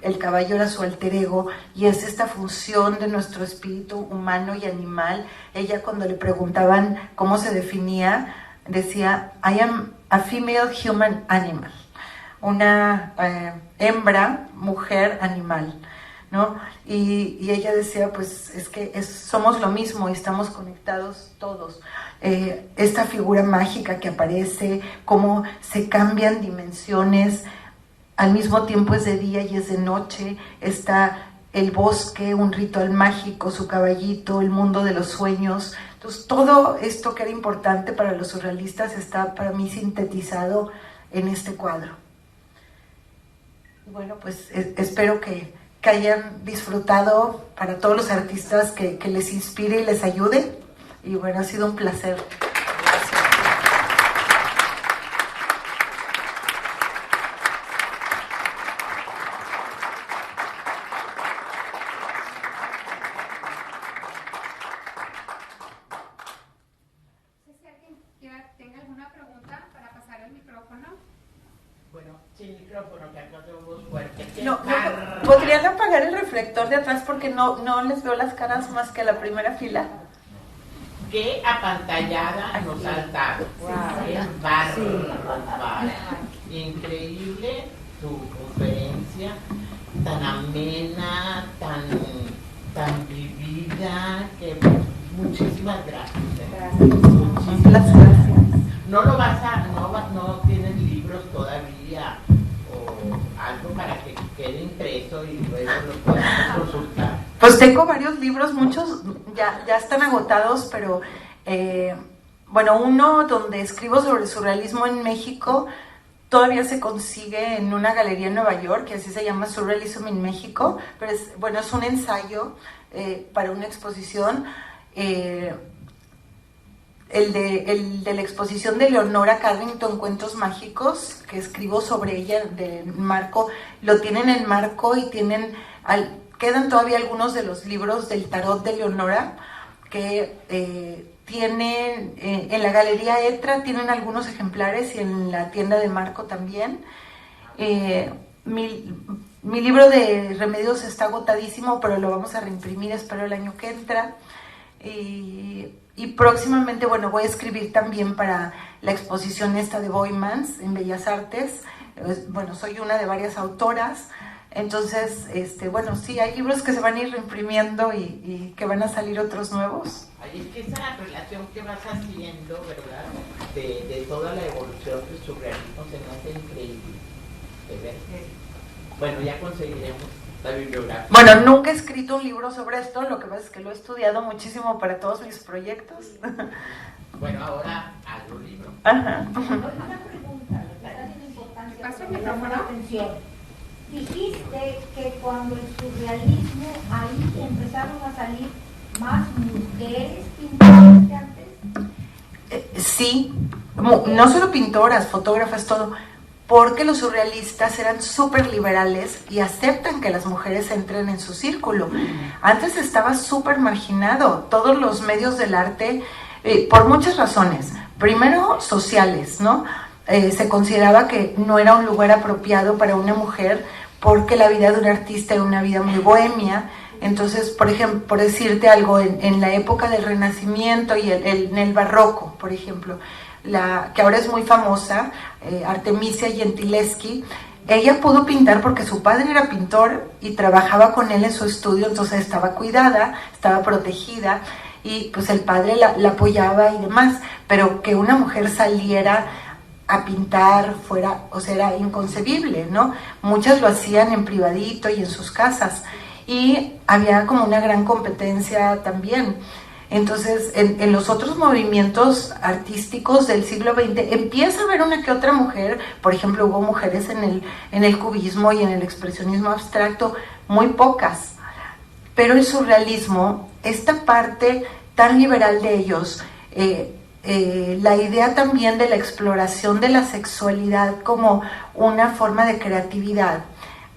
el caballo era su alter ego, y es esta fusión de nuestro espíritu humano y animal. Ella, cuando le preguntaban cómo se definía, decía, I am a female human animal, una hembra, mujer, animal, ¿no? Y ella decía, pues es que somos lo mismo y estamos conectados todos. Esta figura mágica que aparece, cómo se cambian dimensiones, al mismo tiempo es de día y es de noche, está el bosque, un ritual mágico, su caballito, el mundo de los sueños. Entonces todo esto que era importante para los surrealistas está para mí sintetizado en este cuadro. Bueno, pues espero que hayan disfrutado, para todos los artistas, que les inspire y les ayude. Y bueno, ha sido un placer. Gracias. No sé si alguien tenga alguna pregunta para pasar el micrófono. Bueno, sin micrófono, que acá tengo voz fuerte. No, ¿podrían apagar el reflector de atrás porque no les veo las caras más que a la primera fila? Qué apantallada nos has dado. Qué bárbaro. Increíble tu conferencia, tan amena, tan vivida, que muchísimas gracias. Un placer. No tienes libros todavía o algo para que quede impreso y luego lo puedas consultar? Pues tengo varios libros, muchos ya están agotados, pero bueno, uno donde escribo sobre el surrealismo en México todavía se consigue en una galería en Nueva York, que así se llama Surrealism in México, pero es un ensayo para una exposición. El de la exposición de Leonora Carrington, Cuentos Mágicos, que escribo sobre ella, de Marco, lo tienen en Marco y quedan todavía algunos de los libros del tarot de Leonora, que tienen, en la Galería Etra tienen algunos ejemplares y en la tienda de Marco también. Mi libro de Remedios está agotadísimo, pero lo vamos a reimprimir, espero el año que entra. Y próximamente, bueno, voy a escribir también para la exposición esta de Boymans en Bellas Artes. Bueno, soy una de varias autoras. Entonces, bueno, sí, hay libros que se van a ir reimprimiendo y que van a salir otros nuevos. Ay, es que esa relación que vas haciendo, ¿verdad? De toda la evolución del surrealismo se me hace increíble. De ver que, bueno, ya conseguiremos la bibliografía. Bueno, nunca he escrito un libro sobre esto, lo que pasa es que lo he estudiado muchísimo para todos mis proyectos. Bueno, ahora hago un libro. Ajá. Una pregunta, ¿verdad? Es importante. ¿Pasa el Me llama la micrófono? atención. Dijiste que cuando el surrealismo, ahí empezaron a salir más mujeres pintoras que antes. Sí, no solo pintoras, fotógrafas, todo, porque los surrealistas eran súper liberales y aceptan que las mujeres entren en su círculo. Antes estaba súper marginado todos los medios del arte, por muchas razones. Primero, sociales, ¿no? Se consideraba que no era un lugar apropiado para una mujer porque la vida de un artista era una vida muy bohemia. Entonces, por ejemplo, por decirte algo, en la época del Renacimiento y en el Barroco, por ejemplo, que ahora es muy famosa, Artemisia Gentileschi, ella pudo pintar porque su padre era pintor y trabajaba con él en su estudio, entonces estaba cuidada, estaba protegida y pues el padre la apoyaba y demás, pero que una mujer saliera a pintar fuera, o sea, era inconcebible, ¿no? Muchas lo hacían en privadito y en sus casas y había como una gran competencia también. Entonces, en los otros movimientos artísticos del siglo XX empieza a haber una que otra mujer, por ejemplo, hubo mujeres en el cubismo y en el expresionismo abstracto, muy pocas, pero el surrealismo, esta parte tan liberal de ellos, la idea también de la exploración de la sexualidad como una forma de creatividad,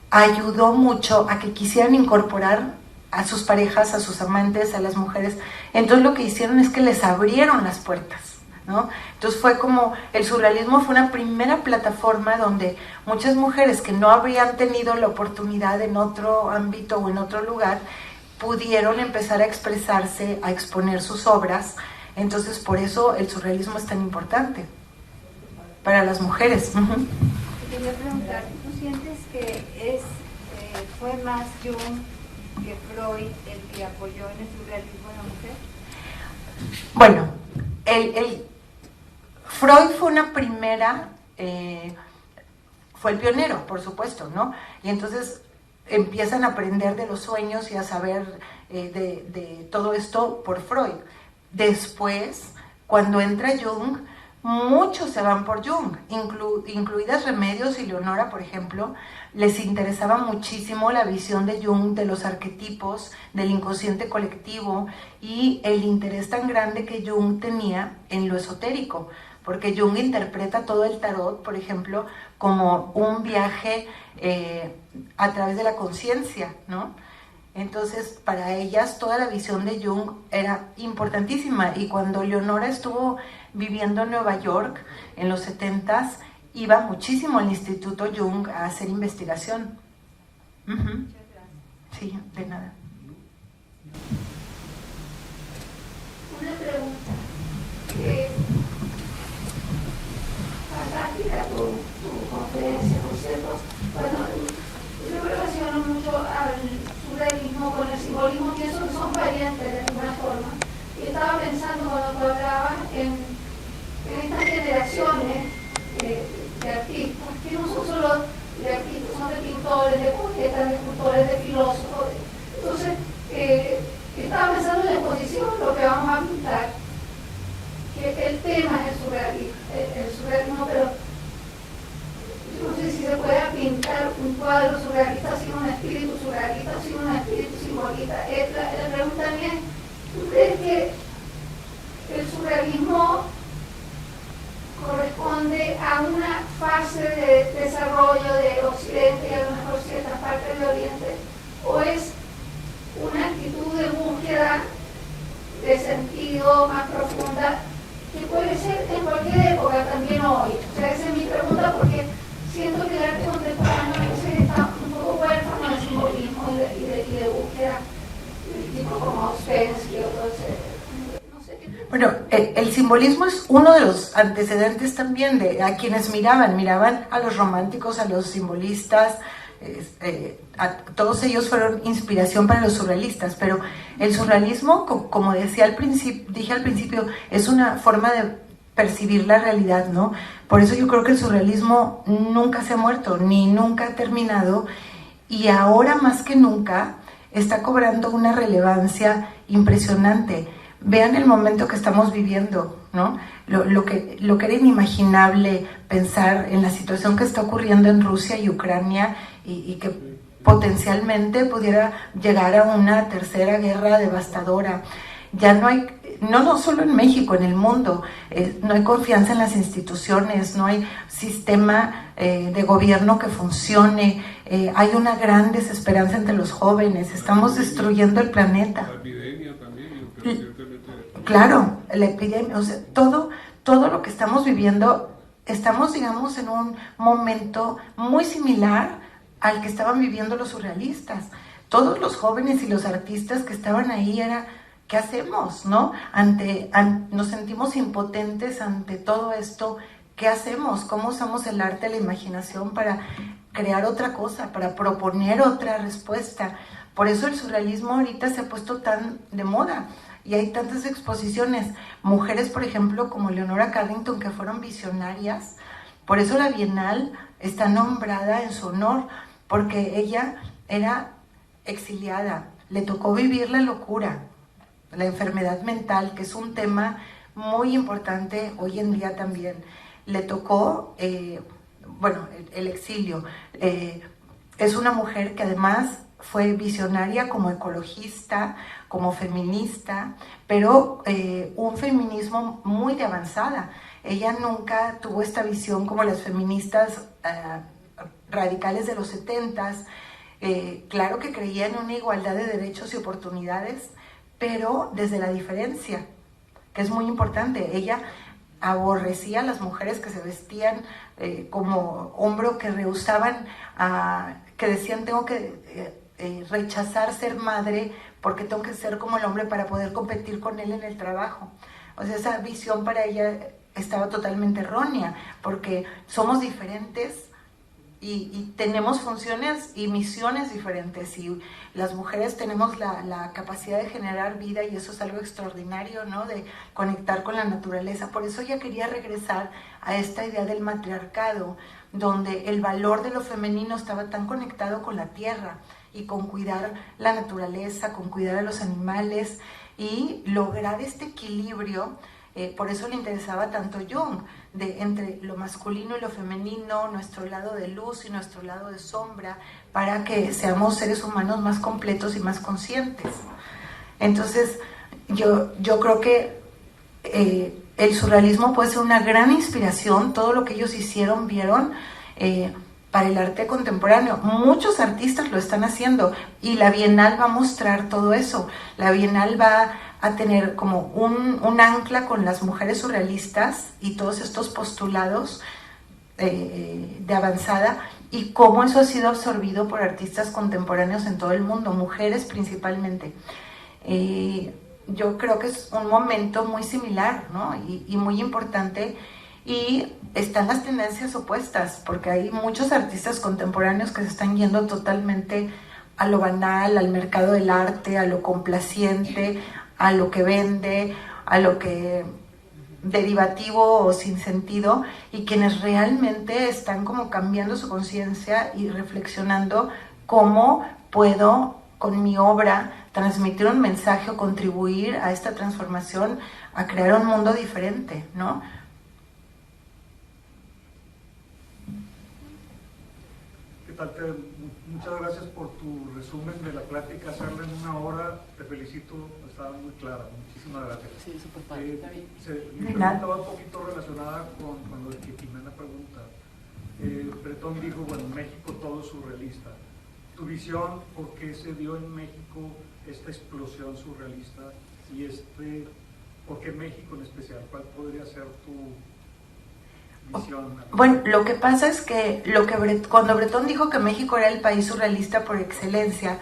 ayudó mucho a que quisieran incorporar a sus parejas, a sus amantes, a las mujeres. Entonces lo que hicieron es que les abrieron las puertas, ¿no? Entonces fue como, el surrealismo fue una primera plataforma donde muchas mujeres que no habrían tenido la oportunidad en otro ámbito o en otro lugar, pudieron empezar a expresarse, a exponer sus obras. Entonces por eso el surrealismo es tan importante para las mujeres. Te quería preguntar, ¿tú sientes que fue más Jung que Freud el que apoyó en el surrealismo a la mujer? Bueno, Freud fue una primera, fue el pionero, por supuesto, ¿no? Y entonces empiezan a aprender de los sueños y a saber de todo esto por Freud. Después, cuando entra Jung, muchos se van por Jung, incluidas Remedios y Leonora, por ejemplo. Les interesaba muchísimo la visión de Jung de los arquetipos, del inconsciente colectivo y el interés tan grande que Jung tenía en lo esotérico, porque Jung interpreta todo el tarot, por ejemplo, como un viaje a través de la conciencia, ¿no? Entonces, para ellas toda la visión de Jung era importantísima, y cuando Leonora estuvo viviendo en Nueva York en los 70s, iba muchísimo al Instituto Jung a hacer investigación. Sí, de nada. Una pregunta. Fantástica tu conferencia, ¿no es cierto? Bueno, yo relaciono mucho al surrealismo con el simbolismo, pienso que son variantes de alguna forma. Y estaba pensando cuando tú hablabas en estas generaciones de artistas, que no son solo de artistas, son de pintores, de poetas, de escultores, de filósofos. Entonces, estaba pensando en la exposición, lo que vamos a pintar, que el tema es el surrealismo, pero yo no sé si se puede pintar un cuadro surrealista sin un espíritu surrealista o sin un espíritu simbolista. La pregunta mía es, ¿tú crees que el surrealismo corresponde a una fase de desarrollo de Occidente y a lo mejor ciertas partes de Oriente, o es una actitud de búsqueda de sentido más profunda que puede ser en cualquier época, también hoy? O sea, esa es mi pregunta, porque siento que el arte contemporáneo a veces está un poco huérfano de simbolismo y de búsqueda, tipo como Ouspensky o todo ese. Bueno, el simbolismo es uno de los antecedentes también de a quienes miraban a los románticos, a los simbolistas, todos ellos fueron inspiración para los surrealistas, pero el surrealismo, como dije al principio, es una forma de percibir la realidad, ¿no? Por eso yo creo que el surrealismo nunca se ha muerto, ni nunca ha terminado, y ahora más que nunca está cobrando una relevancia impresionante. Vean el momento que estamos viviendo, ¿no? Lo que era inimaginable pensar en la situación que está ocurriendo en Rusia y Ucrania y que potencialmente pudiera llegar a una tercera guerra devastadora. Ya no hay, no solo en México, en el mundo, no hay confianza en las instituciones, no hay sistema de gobierno que funcione, hay una gran desesperanza entre los jóvenes, estamos destruyendo el planeta. La epidemia también, yo creo, ciertamente. Claro, la epidemia, o sea, todo lo que estamos viviendo, estamos, digamos, en un momento muy similar al que estaban viviendo los surrealistas. Todos los jóvenes y los artistas que estaban ahí era, ¿qué hacemos, no? Nos sentimos impotentes ante todo esto. ¿Qué hacemos? ¿Cómo usamos el arte, la imaginación para crear otra cosa, para proponer otra respuesta? Por eso el surrealismo ahorita se ha puesto tan de moda y hay tantas exposiciones. Mujeres, por ejemplo, como Leonora Carrington, que fueron visionarias. Por eso la Bienal está nombrada en su honor, porque ella era exiliada, le tocó vivir la locura, la enfermedad mental, que es un tema muy importante hoy en día también. Le tocó, el exilio. Es una mujer que además fue visionaria como ecologista, como feminista, pero un feminismo muy de avanzada. Ella nunca tuvo esta visión como las feministas radicales de los 70s. Claro que creía en una igualdad de derechos y oportunidades, pero desde la diferencia, que es muy importante. Ella aborrecía a las mujeres que se vestían como hombro, que rehusaban, que decían tengo que rechazar ser madre porque tengo que ser como el hombre para poder competir con él en el trabajo. O sea, esa visión para ella estaba totalmente errónea, porque somos diferentes y tenemos funciones y misiones diferentes, y las mujeres tenemos la capacidad de generar vida, y eso es algo extraordinario, ¿no? De conectar con la naturaleza. Por eso ella quería regresar a esta idea del matriarcado, donde el valor de lo femenino estaba tan conectado con la tierra y con cuidar la naturaleza, con cuidar a los animales y lograr este equilibrio. Por eso le interesaba tanto Jung, entre lo masculino y lo femenino, nuestro lado de luz y nuestro lado de sombra, para que seamos seres humanos más completos y más conscientes. Entonces, yo creo que el surrealismo puede ser una gran inspiración. Todo lo que ellos hicieron, vieron, para el arte contemporáneo. Muchos artistas lo están haciendo, y la Bienal va a mostrar todo eso. La Bienal va a tener como un ancla con las mujeres surrealistas y todos estos postulados de avanzada, y cómo eso ha sido absorbido por artistas contemporáneos en todo el mundo, mujeres principalmente. Yo creo que es un momento muy similar, ¿no? y muy importante, y están las tendencias opuestas, porque hay muchos artistas contemporáneos que se están yendo totalmente a lo banal, al mercado del arte, a lo complaciente, a lo que vende, a lo que derivativo o sin sentido, y quienes realmente están como cambiando su conciencia y reflexionando cómo puedo con mi obra transmitir un mensaje o contribuir a esta transformación, a crear un mundo diferente, ¿no? ¿Qué tal? Muchas gracias por tu resumen de la plática, hacerla en una hora. Te felicito, estaba muy clara. Muchísimas gracias. Sí, súper padre. Mi pregunta va un poquito relacionada con lo que Jimena pregunta. Bretón dijo, bueno, en México todo es surrealista. Tu visión, ¿por qué se dio en México esta explosión surrealista? Y ¿por qué México en especial? ¿Cuál podría ser tu visión? Bueno, lo que pasa es que cuando Bretón dijo que México era el país surrealista por excelencia,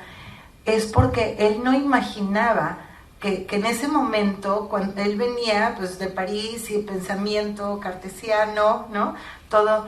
es porque él no imaginaba que en ese momento, cuando él venía pues de París y el pensamiento cartesiano, ¿no? Todo,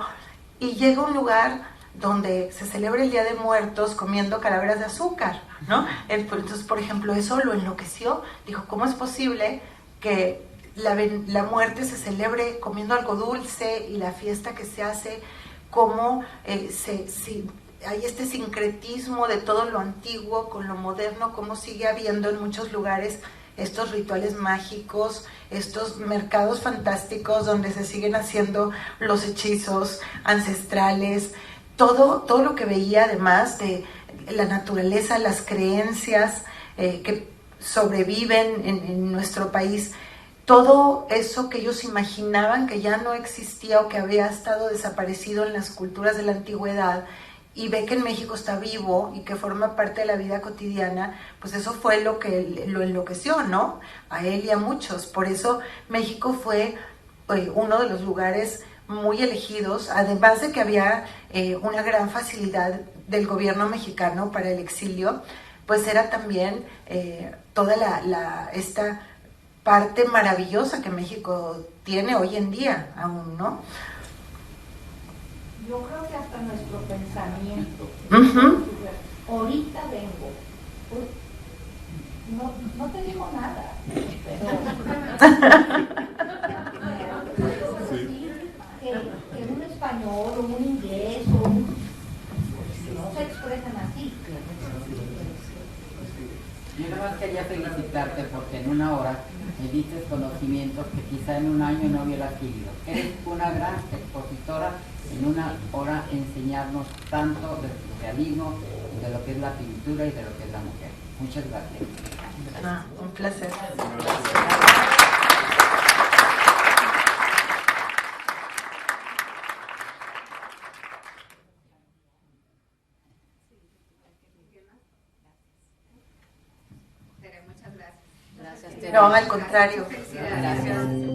y llega a un lugar donde se celebra el Día de Muertos comiendo calaveras de azúcar, ¿no? Entonces, por ejemplo, eso lo enloqueció. Dijo, ¿cómo es posible que la muerte se celebre comiendo algo dulce, y la fiesta que se hace, cómo hay este sincretismo de todo lo antiguo con lo moderno, cómo sigue habiendo en muchos lugares estos rituales mágicos, estos mercados fantásticos donde se siguen haciendo los hechizos ancestrales, todo lo que veía, además de la naturaleza, las creencias que sobreviven en nuestro país, todo eso que ellos imaginaban que ya no existía o que había estado desaparecido en las culturas de la antigüedad, y ve que en México está vivo y que forma parte de la vida cotidiana, pues eso fue lo que lo enloqueció, ¿no? A él y a muchos. Por eso México fue uno de los lugares muy elegidos, además de que había una gran facilidad del gobierno mexicano para el exilio, pues era también toda esta parte maravillosa que México tiene hoy en día aún, ¿no? Yo creo que hasta nuestro pensamiento. Ahorita vengo. No te digo nada, pero que un español o un inglés no se expresan así. Yo nada más quería felicitarte porque en una hora me diste conocimientos que quizá en un año no hubieras adquirido. Eres una gran expositora, en una hora enseñarnos tanto del surrealismo, de lo que es la pintura y de lo que es la mujer. Muchas gracias. Un placer. Muchas gracias. No, al contrario. Gracias.